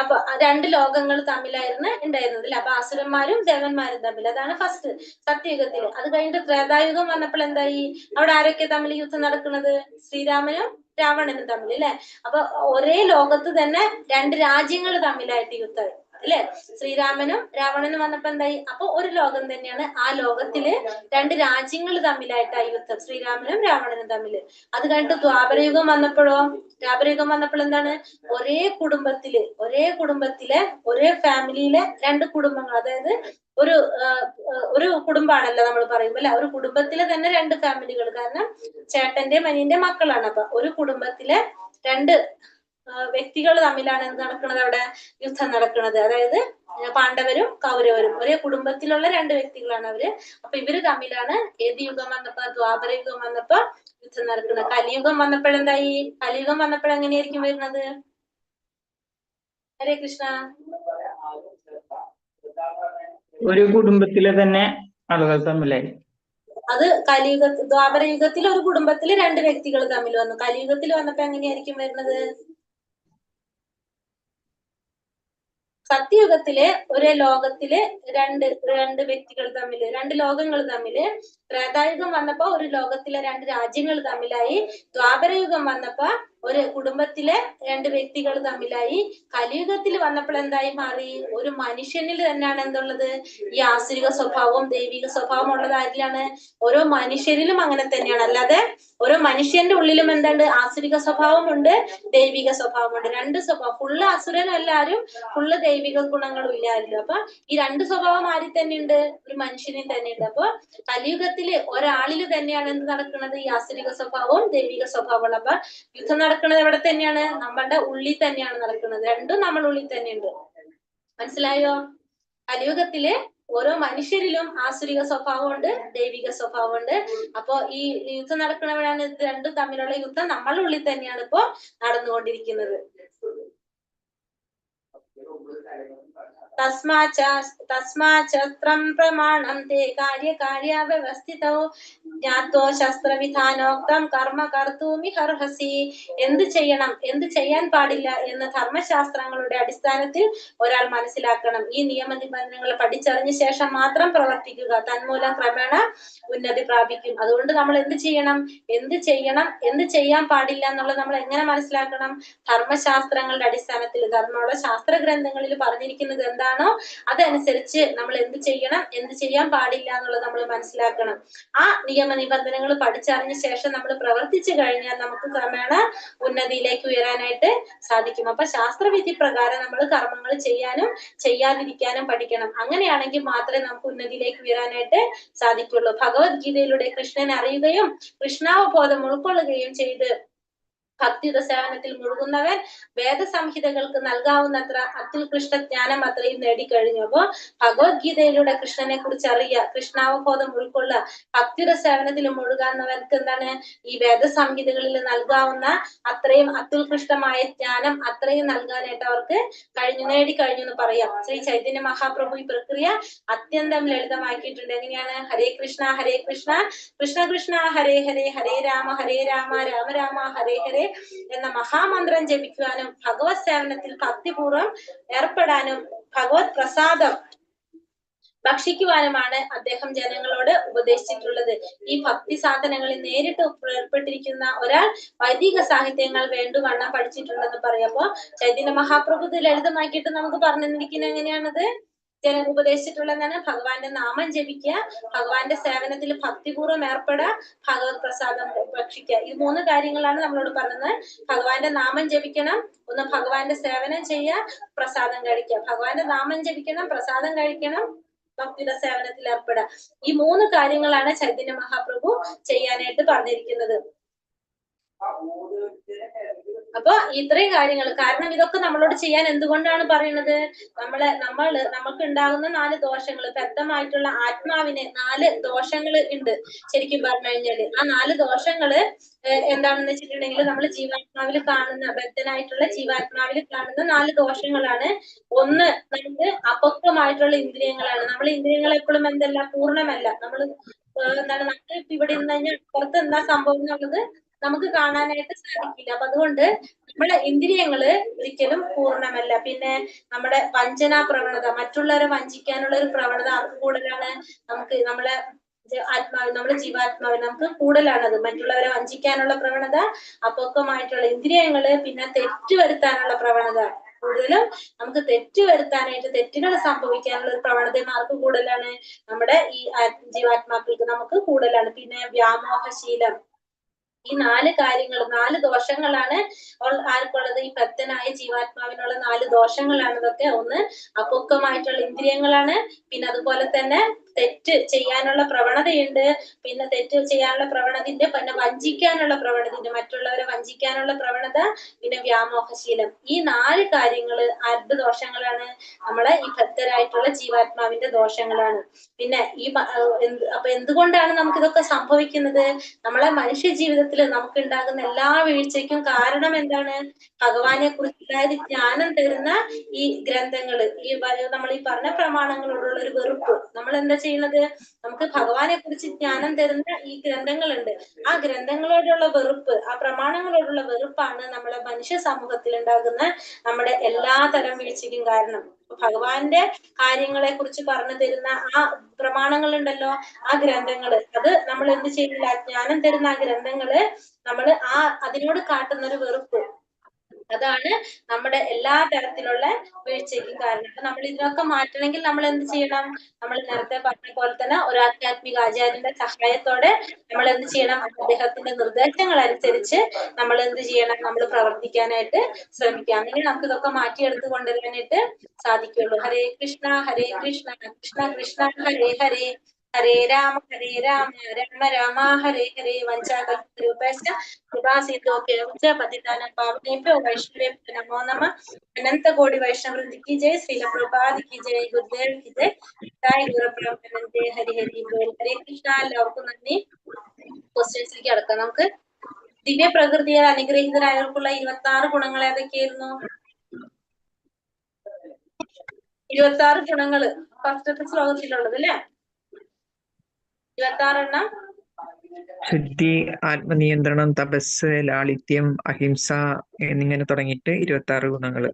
അപ്പൊ രണ്ട് ലോകങ്ങൾ തമ്മിലായിരുന്നു ഉണ്ടായിരുന്നത് അല്ലെ. അപ്പൊ അസുരന്മാരും ദേവന്മാരും തമ്മിൽ, അതാണ് ഫസ്റ്റ് സത്യയുഗത്തില്. അത് കഴിഞ്ഞിട്ട് ത്രേതായുഗം വന്നപ്പോൾ എന്തായി? അവിടെ ആരൊക്കെ തമ്മിൽ യുദ്ധം നടക്കുന്നത്? ശ്രീരാമനും രാവണനും തമ്മിൽ അല്ലെ. അപ്പൊ ഒരേ ലോകത്ത് തന്നെ രണ്ട് രാജ്യങ്ങൾ തമ്മിലായിട്ട് യുദ്ധമായി അല്ലെ. ശ്രീരാമനും രാവണനും വന്നപ്പോ എന്തായി? അപ്പൊ ഒരു ലോകം തന്നെയാണ്, ആ ലോകത്തില് രണ്ട് രാജ്യങ്ങൾ തമ്മിലായിട്ടായി യുദ്ധം, ശ്രീരാമനും രാവണനും തമ്മില്. അത് കഴിഞ്ഞിട്ട് ദ്വാപരയുഗം വന്നപ്പോഴോ, ദ്വാപരയുഗം വന്നപ്പോൾ എന്താണ്? ഒരേ കുടുംബത്തിലെ ഒരേ ഫാമിലിയിലെ രണ്ട് കുടുംബങ്ങൾ, അതായത് ഒരു കുടുംബാണല്ലോ നമ്മൾ പറയുമ്പോൾ അല്ലെ. ഒരു കുടുംബത്തിലെ തന്നെ രണ്ട് ഫാമിലികൾ, കാരണം ചേട്ടന്റെ അനിയന്റെ മക്കളാണ്. അപ്പൊ ഒരു കുടുംബത്തിലെ രണ്ട് വ്യക്തികൾ തമ്മിലാണ് എന്ത് നടക്കുന്നത്? അവിടെ യുദ്ധം നടക്കുന്നത്. അതായത് പാണ്ഡവരും കൗരവരും ഒരേ കുടുംബത്തിലുള്ള രണ്ട് വ്യക്തികളാണ് അവര്. അപ്പൊ ഇവര് തമ്മിലാണ് ഏത് യുഗം വന്നപ്പോ? ദ്വാപര യുഗം വന്നപ്പോ യുദ്ധം നടക്കുന്നത്. കലിയുഗം വന്നപ്പോഴെന്തായി? കലിയുഗം വന്നപ്പോഴെങ്ങനെയായിരിക്കും വരുന്നത്? ഹരേ കൃഷ്ണ. ഒരു കുടുംബത്തിലെ തന്നെ ആളുകൾ തമ്മിലായി. അത് ദ്വാപര യുഗത്തിൽ ഒരു കുടുംബത്തില് രണ്ട് വ്യക്തികൾ തമ്മിൽ വന്നു. കലിയുഗത്തിൽ വന്നപ്പോ എങ്ങനെയായിരിക്കും വരുന്നത്? സത്യയുഗത്തിലെ ഒരേ ലോകത്തില് രണ്ട് വ്യക്തികൾ തമ്മില്, രണ്ട് ലോകങ്ങൾ തമ്മില്. ത്രേതായുഗം വന്നപ്പോ ഒരു ലോകത്തിലെ രണ്ട് രാജ്യങ്ങൾ തമ്മിലായി. ദ്വാപരയുഗം വന്നപ്പോ ഒരു കുടുംബത്തിലെ രണ്ട് വ്യക്തികൾ തമ്മിലായി. കലിയുഗത്തിൽ വന്നപ്പോൾ എന്തായി മാറി? ഒരു മനുഷ്യനിൽ തന്നെയാണ് എന്തുള്ളത്? ഈ ആസുരിക സ്വഭാവവും ദൈവിക സ്വഭാവം ഉള്ളത് ആരിലാണ്? ഓരോ മനുഷ്യരിലും അങ്ങനെ തന്നെയാണ്. അല്ലാതെ ഓരോ മനുഷ്യന്റെ ഉള്ളിലും എന്തുണ്ട്? ആസുരിക സ്വഭാവമുണ്ട്, ദൈവിക സ്വഭാവമുണ്ട്. രണ്ട് സ്വഭാവം, ഫുള്ള് അസുരനും എല്ലാരും, ഫുള്ള് ദൈവിക ഗുണങ്ങളും ഇല്ലായിരുന്നു. അപ്പൊ ഈ രണ്ട് സ്വഭാവം ആരിൽ തന്നെയുണ്ട്? ഒരു മനുഷ്യനിൽ തന്നെയുണ്ട്. അപ്പൊ കലിയുഗത്തില് ഒരാളിൽ തന്നെയാണ് എന്ത് നടക്കുന്നത്? ഈ ആസുരിക സ്വഭാവവും ദൈവിക സ്വഭാവവും. അപ്പൊ യുദ്ധം നടക്കുന്നത് എവിടെ തന്നെയാണ്? നമ്മളുടെ ഉള്ളിൽ തന്നെയാണ് നടക്കുന്നത്. രണ്ടും നമ്മുടെ ഉള്ളിൽ തന്നെയുണ്ട്. മനസ്സിലായോ? കലിയുഗത്തില് ഓരോ മനുഷ്യരിലും ആസുരിക സ്വഭാവമുണ്ട്, ദൈവിക സ്വഭാവമുണ്ട്. അപ്പൊ ഈ യുദ്ധം നടക്കുന്നവരാണ്, ഇത് രണ്ടും തമ്മിലുള്ള യുദ്ധം നമ്മളുടെ ഉള്ളിൽ തന്നെയാണ് ഇപ്പോ നടന്നുകൊണ്ടിരിക്കുന്നത്. തസ്മാചസ്ത്രം പ്രമാണം തേ കാര്യകാര്യാവ്യവസ്ഥിതോ ജ്ഞാതോ ശസ്ത്രവിധാനോക്തം കർമ്മ കർത്തൂമിഹർഹസി. എന്ത് ചെയ്യണം, എന്ത് ചെയ്യാൻ പാടില്ല എന്ന് ധർമ്മശാസ്ത്രങ്ങളുടെ അടിസ്ഥാനത്തിൽ ഒരാൾ മനസ്സിലാക്കണം. ഈ നിയമനിബന്ധനകൾ പഠിച്ചറിഞ്ഞ ശേഷം മാത്രം പ്രവർത്തിക്കുക. തന്മൂലം ക്രമേണ ഉന്നതി പ്രാപിക്കും. അതുകൊണ്ട് നമ്മൾ എന്ത് ചെയ്യണം, എന്ത് ചെയ്യാൻ പാടില്ല എന്നുള്ളത് നമ്മൾ എങ്ങനെ മനസ്സിലാക്കണം? ധർമ്മശാസ്ത്രങ്ങളുടെ അടിസ്ഥാനത്തിൽ, ധർമ്മമുള്ള ശാസ്ത്ര ഗ്രന്ഥങ്ങളിൽ പറഞ്ഞിരിക്കുന്നത് എന്താണോ അതനുസരിച്ച് നമ്മൾ എന്ത് ചെയ്യണം, എന്ത് ചെയ്യാൻ പാടില്ല എന്നുള്ളത് നമ്മൾ മനസ്സിലാക്കണം. ആ നിയമനിബന്ധനകൾ പഠിച്ചറിഞ്ഞ ശേഷം നമ്മൾ പ്രവർത്തിച്ചു കഴിഞ്ഞാൽ നമുക്ക് ക്രമേണ ഉന്നതിയിലേക്ക് ഉയരാനായിട്ട് സാധിക്കും. അപ്പൊ ശാസ്ത്രവിധി പ്രകാരം നമ്മൾ കർമ്മങ്ങൾ ചെയ്യാനും ചെയ്യാതിരിക്കാനും പഠിക്കണം. അങ്ങനെയാണെങ്കിൽ മാത്രമേ നമുക്ക് ഉന്നതിയിലേക്ക് ഉയരാനായിട്ട് സാധിക്കുള്ളൂ. ഭഗവത്ഗീതയിലൂടെ കൃഷ്ണനെ അറിയുകയും കൃഷ്ണാവബോധം ഉൾക്കൊള്ളുകയും ചെയ്ത് ഭക്തിയുടെ സേവനത്തിൽ മുഴുകുന്നവൻ വേദസംഹിതകൾക്ക് നൽകാവുന്നത്ര അത്യുത്കൃഷ്ട ജ്ഞാനം അത്രയും നേടിക്കഴിഞ്ഞു. അപ്പോ ഭഗവത്ഗീതയിലൂടെ കൃഷ്ണനെ കുറിച്ച് അറിയുക, കൃഷ്ണാവബോധം ഉൾക്കൊള്ളുക, ഭക്തിയുടെ സേവനത്തിൽ മുഴുകാവുന്നവർക്ക് എന്താണ്? ഈ വേദസംഹിതകളിൽ നൽകാവുന്ന അത്രയും അത്യുത്കൃഷ്ടമായ ജ്ഞാനം അത്രയും നൽകാനായിട്ട് അവർക്ക് നേടിക്കഴിഞ്ഞു എന്ന് പറയാം. ശ്രീ ചൈതന്യ മഹാപ്രഭു ഈ പ്രക്രിയ അത്യന്തം ലളിതമാക്കിയിട്ടുണ്ട്. എങ്ങനെയാണ്? ഹരേ കൃഷ്ണ കൃഷ്ണ കൃഷ്ണ ഹരേ ഹരേ, ഹരേ രാമ രാമ രാമ ഹരേ ഹരേ എന്ന മഹാമന്ത്രം ജപിക്കുവാനും ഭഗവത് സേവനത്തിൽ ഭക്തിപൂർവ്വം ഏർപ്പെടാനും ഭഗവത് പ്രസാദം ഭക്ഷിക്കുവാനുമാണ് അദ്ദേഹം ജനങ്ങളോട് ഉപദേശിച്ചിട്ടുള്ളത്. ഈ ഭക്തി സാധനങ്ങളിൽ നേരിട്ട് ഏർപ്പെട്ടിരിക്കുന്ന ഒരാൾ വൈദിക സാഹിത്യങ്ങൾ വേണ്ടുവണ്ണം പഠിച്ചിട്ടുണ്ടെന്ന് പറയാം. അപ്പൊ ചൈതന്യ മഹാപ്രഭു ഇത് ലളിതമാക്കിയിട്ട് നമുക്ക് പറഞ്ഞു തന്നിരിക്കുന്നത് എങ്ങനെയാണത്? ജനം ഉപദേശിച്ചിട്ടുള്ളതാണ് ഭഗവാന്റെ നാമം ജപിക്കുക, ഭഗവാന്റെ സേവനത്തിൽ ഭക്തിപൂർവ്വം ഏർപ്പെടുക, ഭഗവത് പ്രസാദം ഭക്ഷിക്കുക. ഈ മൂന്ന് കാര്യങ്ങളാണ് നമ്മളോട് പറയുന്നത്. ഭഗവാന്റെ നാമം ജപിക്കണം, ഒന്ന് ഭഗവാന്റെ സേവനം ചെയ്യുക, പ്രസാദം കഴിക്കുക. ഭഗവാന്റെ നാമം ജപിക്കണം, പ്രസാദം കഴിക്കണം, ഭക്തിയുടെ സേവനത്തിൽ ഏർപ്പെടുക. ഈ മൂന്ന് കാര്യങ്ങളാണ് ചൈതന്യ മഹാപ്രഭു ചെയ്യാനായിട്ട് പറഞ്ഞിരിക്കുന്നത്. അപ്പൊ ഇത്രയും കാര്യങ്ങൾ, കാരണം ഇതൊക്കെ നമ്മളോട് ചെയ്യാൻ എന്തുകൊണ്ടാണ് പറയുന്നത്? നമുക്ക് ഉണ്ടാകുന്ന 4 ദോഷങ്ങൾ, ബദ്ധമായിട്ടുള്ള ആത്മാവിന് 4 ദോഷങ്ങൾ ഉണ്ട്. ശരിക്കും പറഞ്ഞു കഴിഞ്ഞാല് ആ 4 ദോഷങ്ങള് എന്താണെന്ന് വെച്ചിട്ടുണ്ടെങ്കിൽ നമ്മൾ ജീവാത്മാവിൽ കാണുന്ന, ബദ്ധനായിട്ടുള്ള ജീവാത്മാവിൽ കാണുന്ന 4 ദോഷങ്ങളാണ്. ഒന്ന്, നമുക്ക് അപക്വമായിട്ടുള്ള ഇന്ദ്രിയങ്ങളാണ്. നമ്മൾ ഇന്ദ്രിയങ്ങൾ എപ്പോഴും എന്തല്ല, പൂർണ്ണമല്ല. നമ്മൾ എന്താണ്, നമുക്ക് ഇവിടെ നിന്ന് കഴിഞ്ഞാൽ പുറത്ത് എന്താ സംഭവം എന്നുള്ളത് നമുക്ക് കാണാനായിട്ട് സാധിക്കില്ല. അപ്പൊ അതുകൊണ്ട് നമ്മുടെ ഇന്ദ്രിയങ്ങള് ഒരിക്കലും പൂർണ്ണമല്ല. പിന്നെ നമ്മുടെ വഞ്ചനാ പ്രവണത, മറ്റുള്ളവരെ വഞ്ചിക്കാനുള്ള ഒരു പ്രവണത ആർക്ക് കൂടുതലാണ്? നമുക്ക് നമ്മുടെ ആത്മാവ്, നമ്മുടെ ജീവാത്മാവ് നമുക്ക് കൂടുതലാണത്. മറ്റുള്ളവരെ വഞ്ചിക്കാനുള്ള പ്രവണത, അപക്വമായിട്ടുള്ള ഇന്ദ്രിയങ്ങള്, പിന്നെ തെറ്റ് വരുത്താനുള്ള പ്രവണത, കൂടുതലും നമുക്ക് തെറ്റ് വരുത്താനായിട്ട്, തെറ്റുകൾ സംഭവിക്കാനുള്ള ഒരു പ്രവണത ആർക്ക് കൂടുതലാണ്? നമ്മുടെ ഈ ജീവാത്മാക്കൾക്ക് നമുക്ക് കൂടുതലാണ്. പിന്നെ വ്യാമോഹശീലം, ഈ 4 കാര്യങ്ങൾ, 4 ദോഷങ്ങളാണ് ആർക്കുള്ളത്? ഈ ഭക്തനായ ജീവാത്മാവിനുള്ള 4 ദോഷങ്ങളാണ് ഇതൊക്കെ. ഒന്ന് അപക്വമായിട്ടുള്ള ഇന്ദ്രിയങ്ങളാണ്, പിന്നെ അതുപോലെ തന്നെ തെറ്റ് ചെയ്യാനുള്ള പ്രവണതയുണ്ട്, പിന്നെ തെറ്റ് ചെയ്യാനുള്ള പ്രവണതയുണ്ട്, പിന്നെ വഞ്ചിക്കാനുള്ള പ്രവണതയുണ്ട്, മറ്റുള്ളവരെ വഞ്ചിക്കാനുള്ള പ്രവണത, പിന്നെ വ്യാമോഹശീലം. ഈ 4 കാര്യങ്ങള് ആരുടെ ദോഷങ്ങളാണ്? നമ്മളെ ഈ ഭക്തരായിട്ടുള്ള ജീവാത്മാവിന്റെ ദോഷങ്ങളാണ്. പിന്നെ ഈ അപ്പൊ എന്തുകൊണ്ടാണ് നമുക്ക് ഇതൊക്കെ സംഭവിക്കുന്നത്? നമ്മളെ മനുഷ്യ ജീവിതത്തിൽ നമുക്ക് ഉണ്ടാകുന്ന എല്ലാ വീഴ്ചയ്ക്കും കാരണം എന്താണ്? ഭഗവാനെ കുറിച്ച്, അതായത് ജ്ഞാനം തരുന്ന ഈ ഗ്രന്ഥങ്ങള്, നമ്മൾ ഈ പറഞ്ഞ പ്രമാണങ്ങളോടുള്ള ഒരു വെറുപ്പ്. നമ്മൾ എന്താ ചെയ്യുന്നത്? നമുക്ക് ഭഗവാനെ കുറിച്ച് ജ്ഞാനം തരുന്ന ഈ ഗ്രന്ഥങ്ങളുണ്ട്, ആ ഗ്രന്ഥങ്ങളോടുള്ള വെറുപ്പ്, ആ പ്രമാണങ്ങളോടുള്ള വെറുപ്പാണ് നമ്മളെ മനുഷ്യ സമൂഹത്തിൽ ഉണ്ടാകുന്ന നമ്മുടെ എല്ലാ തരം വീഴ്ചയ്ക്കും കാരണം. ഭഗവാന്റെ കാര്യങ്ങളെ കുറിച്ച് പറഞ്ഞു തരുന്ന ആ പ്രമാണങ്ങളുണ്ടല്ലോ, ആ ഗ്രന്ഥങ്ങള്, അത് നമ്മൾ എന്ത് ചെയ്യുന്നില്ല? ജ്ഞാനം തരുന്ന ആ ഗ്രന്ഥങ്ങള് നമ്മൾ അതിനോട് കാട്ടുന്ന ഒരു വെറുപ്പ്, അതാണ് നമ്മുടെ എല്ലാ തരത്തിലുള്ള വീഴ്ചയ്ക്കും കാരണം. അപ്പൊ നമ്മൾ ഇതിനൊക്കെ മാറ്റണമെങ്കിൽ നമ്മൾ എന്ത് ചെയ്യണം? നമ്മൾ നേരത്തെ പറഞ്ഞ പോലെ തന്നെ ഒരു ആധ്യാത്മിക ആചാര്യന്റെ സഹായത്തോടെ നമ്മൾ എന്ത് ചെയ്യണം? അദ്ദേഹത്തിന്റെ നിർദ്ദേശങ്ങൾ അനുസരിച്ച് നമ്മൾ എന്ത് ചെയ്യണം? നമ്മൾ പ്രവർത്തിക്കാനായിട്ട് ശ്രമിക്കാം. അങ്ങനെ നമുക്ക് ഇതൊക്കെ മാറ്റിയെടുത്ത് കൊണ്ടുവരാനായിട്ട് സാധിക്കുള്ളൂ. ഹരേ കൃഷ്ണ കൃഷ്ണ കൃഷ്ണ ഹരേ ഹരേ, ഹരേ രാമ രാമ രാമ ഹരേ ഹരേ. വഞ്ചാകൽപതരുഭ്യശ്ച കൃപാസിന്ധുഭ്യശ്ച പതിതാനാം പാവനേഭ്യോ വൈഷ്ണവേഭ്യോ നമോ നമഃ. അനന്ത കോടി വൈഷ്ണവൃന്ദ की जय, श्रील प्रभुपाद की जय, गुरुदेव की जय, जय ഗുരുബ്രഹ്മനന്ദേ. ഹരി ഹരി ബോൾ. ഹരേ കൃഷ്ണ. എല്ലാവർക്കും നന്ദി. ക്വസ്റ്റ്യൻസിലേക്ക് കടക്കാം നമുക്ക്. ദിവ്യ പ്രകൃതിയാൽ അനുഗ്രഹീതരായവർക്കുള്ള 26 ഗുണങ്ങൾ ഏതൊക്കെയായിരുന്നു? 26 ഗുണങ്ങള് ഫസ്റ്റത്തെ ശ്ലോകത്തിലുള്ളത് അല്ലെ? 26 എണ്ണം. ശുദ്ധി, ആത്മനിയന്ത്രണം, തപസ്, ലാളിത്യം, അഹിംസ എന്നിങ്ങനെ തുടങ്ങിയിട്ട് 26 ഗുണങ്ങള്.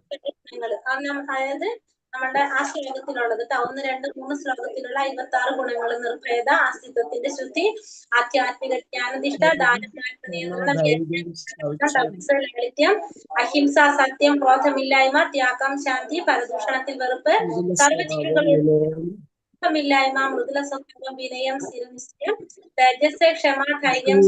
അതായത് നമ്മുടെ ആ ശ്ലോകത്തിലുള്ളത് 1, 2, 3 ശ്ലോകത്തിലുള്ള 26 ഗുണങ്ങൾ: നിർഭയത, അസ്തിത്വത്തിന്റെ ശുദ്ധി, ആധ്യാത്മിക ജ്ഞാനനിഷ്ഠ, ദാനനിയന്ത്രണം, ലാളിത്യം, അഹിംസ, സത്യം, ക്രോധമില്ലായ്മ, ത്യാഗം, ശാന്തി, പരദൂഷണത്തിൽ വെറുപ്പ്, സർവജീവികളോട് ഇല്ലായ്മ, മൃദുല സ്വഭാവം, വിനയം, സ്ഥിരനിശ്ചയം, തേജസ്, ക്ഷമ, ധൈര്യം,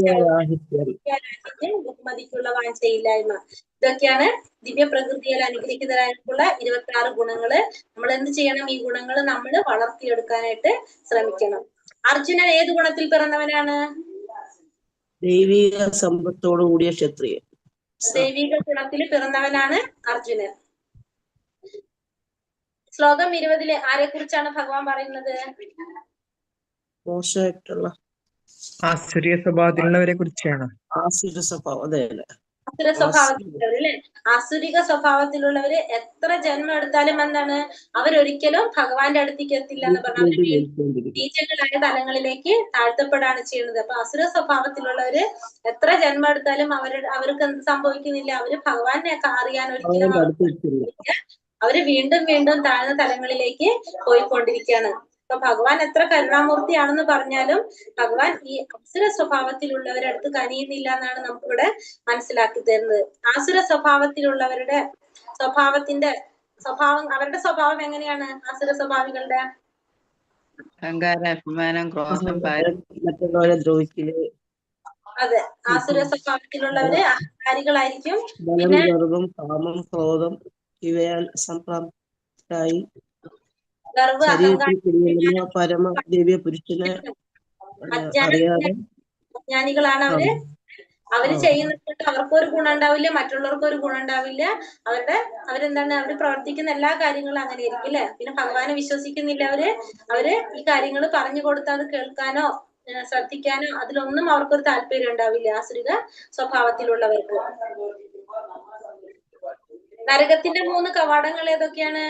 ബഹുമതിക്കുള്ള വാഞ്ചയില്ലായ്മ. ഇതൊക്കെയാണ് ദിവ്യ പ്രകൃതിയാൽ അനുഗ്രഹീതരായിട്ടുള്ള 26 ഗുണങ്ങള്. നമ്മൾ എന്ത് ചെയ്യണം? ഈ ഗുണങ്ങൾ നമ്മൾ വളർത്തിയെടുക്കാനായിട്ട് ശ്രമിക്കണം. അർജുനൻ ഏത് ഗുണത്തിൽ പിറന്നവനാണ്? ദൈവിക സമ്പത്തോടു കൂടിയ ക്ഷത്രിയൻ. ദൈവിക ഗുണത്തിൽ പിറന്നവനാണ് അർജുനൻ. ശ്ലോകം 20 ആരെ കുറിച്ചാണ് ഭഗവാൻ പറയുന്നത്? മോശമായിട്ടുള്ള ആസുര്യ സ്വഭാവത്തിലുള്ളവരെ കുറിച്ചാണ്. ആസുര സ്വഭാവം, അതെ അല്ലെ? അസുര സ്വഭാവത്തിലുള്ളവര് അല്ലെ? ആസുരിക സ്വഭാവത്തിലുള്ളവര് എത്ര ജന്മം എടുത്താലും എന്താണ്? അവരൊരിക്കലും ഭഗവാന്റെ അടുത്തേക്ക് എത്തില്ല എന്ന് പറഞ്ഞാൽ നീചങ്ങളായ തലങ്ങളിലേക്ക് താഴ്ത്തപ്പെടാണ് ചെയ്യുന്നത്. അപ്പൊ അസുര സ്വഭാവത്തിലുള്ളവര് എത്ര ജന്മം എടുത്താലും അവർക്ക് എന്ത് സംഭവിക്കുന്നില്ല? അവര് ഭഗവാനെ അറിയാൻ ഒരിക്കലും അവര് വീണ്ടും വീണ്ടും താഴ്ന്ന തലങ്ങളിലേക്ക് പോയിക്കൊണ്ടിരിക്കുകയാണ്. അപ്പൊ ഭഗവാൻ എത്ര കരുണാമൂർത്തിയാണെന്ന് പറഞ്ഞാലും ഭഗവാൻ ഈ അസുര സ്വഭാവത്തിലുള്ളവരുടെ അടുത്ത് കനിയുന്നില്ല എന്നാണ് നമുക്കിവിടെ മനസ്സിലാക്കി തരുന്നത്. ആസുര സ്വഭാവത്തിലുള്ളവരുടെ അവരുടെ സ്വഭാവം എങ്ങനെയാണ്? ആസുര സ്വഭാവികളുടെ അഹങ്കാരം, അഭിമാനം, ക്രോധം, മറ്റുള്ളവരെ ദ്രോഹിക്കല്. അതെ, ആസുര സ്വഭാവത്തിലുള്ളവര് അഹങ്കാരികളായിരിക്കും. ബലം, ഗർവം, കാമം, ക്രോധം ഇവയാൽ സംപ്രാപ്തരായി ശരീരത്തിൽ കുടികൊള്ളുന്ന പരമ ദിവ്യ പുരുഷനെ അറിയാതെ അജ്ഞാനികളാണ് അവര് ചെയ്യുന്നത്. അവർക്കൊരു ഗുണം ഉണ്ടാവില്ല, മറ്റുള്ളവർക്ക് ഒരു ഗുണം ഉണ്ടാവില്ല. അവരെന്താണ്? അവര് പ്രവർത്തിക്കുന്ന എല്ലാ കാര്യങ്ങളും അങ്ങനെ ആയിരിക്കും അല്ലെ? പിന്നെ ഭഗവാനെ വിശ്വസിക്കുന്നില്ല അവര് ഈ കാര്യങ്ങൾ പറഞ്ഞു കൊടുത്താൽ അത് കേൾക്കാനോ ശ്രദ്ധിക്കാനോ അതിലൊന്നും അവർക്കൊരു താല്പര്യം ഉണ്ടാവില്ല, ആസുരിക സ്വഭാവത്തിലുള്ളവർക്ക്. നരകത്തിന്റെ 3 കവാടങ്ങൾ ഏതൊക്കെയാണ്?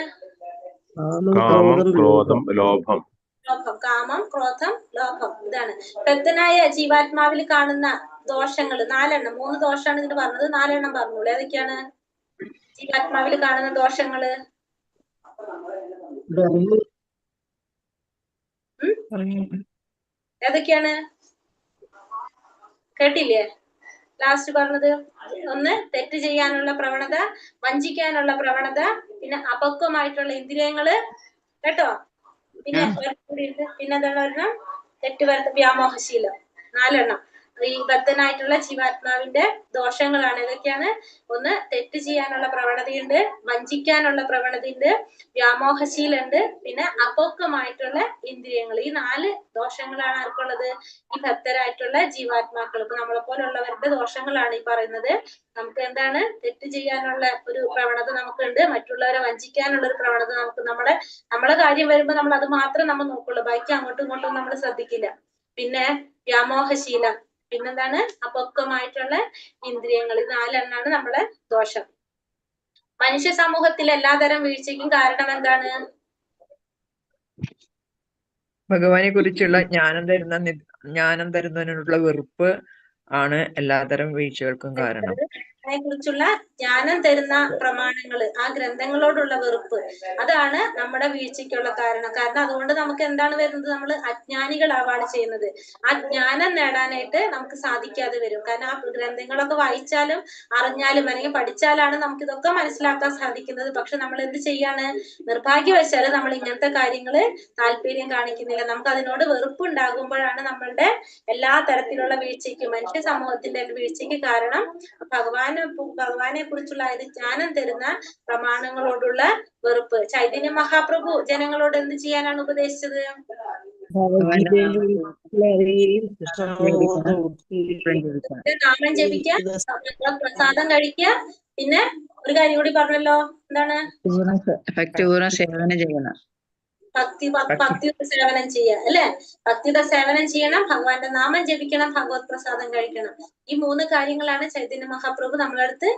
കാമം, ക്രോധം, ലോഭം. കാമം, ക്രോധം, ലോഭം. ഇതാണ് ഭക്തനായ ജീവാത്മാവിൽ കാണുന്ന ദോഷങ്ങൾ 4 3 ദോഷമാണ് ഇതിന് പറഞ്ഞത്, 4 പറഞ്ഞോളൂ. ഏതൊക്കെയാണ് ജീവാത്മാവിൽ കാണുന്ന ദോഷങ്ങള്? ഏതൊക്കെയാണ്? കേട്ടില്ലേ ലാസ്റ്റ് പറഞ്ഞത്? ഒന്ന് തെറ്റ് ചെയ്യാനുള്ള പ്രവണത, വഞ്ചിക്കാനുള്ള പ്രവണത, പിന്നെ അപക്വമായിട്ടുള്ള ഇന്ദ്രിയങ്ങള്, കേട്ടോ? പിന്നെ പിന്നെന്താണ് ഒരെണ്ണം? തെറ്റുവരുത്ത വ്യാമോഹശീലം. 4 ഈ ബദ്ധനായിട്ടുള്ള ജീവാത്മാവിന്റെ ദോഷങ്ങളാണ്. ഏതൊക്കെയാണ്? ഒന്ന് തെറ്റ് ചെയ്യാനുള്ള പ്രവണതയുണ്ട്, വഞ്ചിക്കാനുള്ള പ്രവണതയുണ്ട്, വ്യാമോഹശീലുണ്ട്, പിന്നെ അപക്വമായിട്ടുള്ള ഇന്ദ്രിയങ്ങൾ. ഈ 4 ദോഷങ്ങളാണ് ആർക്കുള്ളത്? ഈ ഭക്തരായിട്ടുള്ള ജീവാത്മാക്കൾ. ഇപ്പൊ നമ്മളെ പോലുള്ളവരുടെ ദോഷങ്ങളാണ് ഈ പറയുന്നത്. നമുക്ക് എന്താണ്? തെറ്റ് ചെയ്യാനുള്ള ഒരു പ്രവണത നമുക്കുണ്ട്, മറ്റുള്ളവരെ വഞ്ചിക്കാനുള്ള ഒരു പ്രവണത നമുക്ക്, നമ്മളെ കാര്യം വരുമ്പോ നമ്മൾ അത് മാത്രം നമ്മൾ നോക്കുള്ളൂ, ബാക്കി അങ്ങോട്ടും ഇങ്ങോട്ടും നമ്മൾ ശ്രദ്ധിക്കില്ല. പിന്നെ വ്യാമോഹശീലം, പിന്നെന്താണ്? അപക്വമായിട്ടുള്ള ഇന്ദ്രിയങ്ങൾ. 4 നമ്മളെ ദോഷം. മനുഷ്യ സമൂഹത്തിൽ എല്ലാതരം വീഴ്ചയ്ക്കും കാരണം എന്താണ്? ഭഗവാനെ കുറിച്ചുള്ള ജ്ഞാനം തരുന്നതിനുള്ള വെറുപ്പ് ആണ് എല്ലാതരം വീഴ്ചകൾക്കും കാരണം. കുറിച്ചുള്ള ജ്ഞാനം തരുന്ന പ്രമാണങ്ങള്, ആ ഗ്രന്ഥങ്ങളോടുള്ള വെറുപ്പ്, അതാണ് നമ്മുടെ വീഴ്ചയ്ക്കുള്ള കാരണം. കാരണം അതുകൊണ്ട് നമുക്ക് എന്താണ് വരുന്നത്? നമ്മൾ അജ്ഞാനികളാവാണ് ചെയ്യുന്നത്. ആ ജ്ഞാനം നേടാനായിട്ട് നമുക്ക് സാധിക്കാതെ വരും. കാരണം ആ ഗ്രന്ഥങ്ങളൊക്കെ വായിച്ചാലും അറിഞ്ഞാലും അല്ലെങ്കിൽ പഠിച്ചാലാണ് നമുക്ക് ഇതൊക്കെ മനസ്സിലാക്കാൻ സാധിക്കുന്നത്. പക്ഷെ നമ്മൾ എന്ത് ചെയ്യാണ്? നിർഭാഗ്യവശാല് നമ്മൾ ഇങ്ങനത്തെ കാര്യങ്ങള് താല്പര്യം കാണിക്കുന്നില്ല. നമുക്ക് അതിനോട് വെറുപ്പ് ഉണ്ടാകുമ്പോഴാണ് നമ്മളുടെ എല്ലാ തരത്തിലുള്ള വീഴ്ചയ്ക്കും, മനുഷ്യ സമൂഹത്തിന്റെ വീഴ്ചയ്ക്ക് കാരണം ഭഗവാനെ കുറിച്ചുള്ള ജ്ഞാനം തരുന്ന പ്രമാണങ്ങളോടുള്ള വെറുപ്പ്. ചൈതന്യ മഹാപ്രഭു ജനങ്ങളോട് എന്ത് ചെയ്യാനാണ് ഉപദേശിച്ചത്? നാമം ജപിക്കുക, പ്രസാദം കഴിക്കുക, പിന്നെ ഒരു കാര്യം കൂടി പറഞ്ഞല്ലോ, എന്താണ്? ഭക്തിപൂർവ്വം സേവനം ചെയ്യണം. ഭക്തിയുടെ സേവനം ചെയ്യുക, അല്ലെ? ഭക്തിയുടെ സേവനം ചെയ്യണം, ഭഗവാന്റെ നാമം ജപിക്കണം, ഭഗവത് പ്രസാദം കഴിക്കണം. ഈ 3 കാര്യങ്ങളാണ് ചൈതന്യ മഹാപ്രഭു നമ്മളടുത്ത്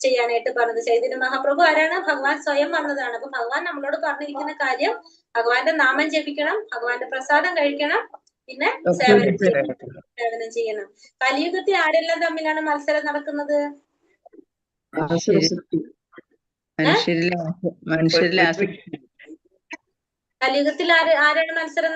ചെയ്യാനായിട്ട് പറഞ്ഞത്. ചൈതന്യ മഹാപ്രഭു ആരാണ്? ഭഗവാൻ സ്വയം വന്നതാണ്. അപ്പൊ ഭഗവാൻ നമ്മളോട് പറഞ്ഞിരിക്കുന്ന കാര്യം ഭഗവാന്റെ നാമം ജപിക്കണം, ഭഗവാന്റെ പ്രസാദം കഴിക്കണം, പിന്നെ സേവനം ചെയ്യണം. കലിയുഗത്തിൽ ആരെല്ലാം തമ്മിലാണ് മത്സരം നടക്കുന്നത്? മനുഷ്യരിലെ കലിയുഗത്തിൽ ആരാണ് മത്സരം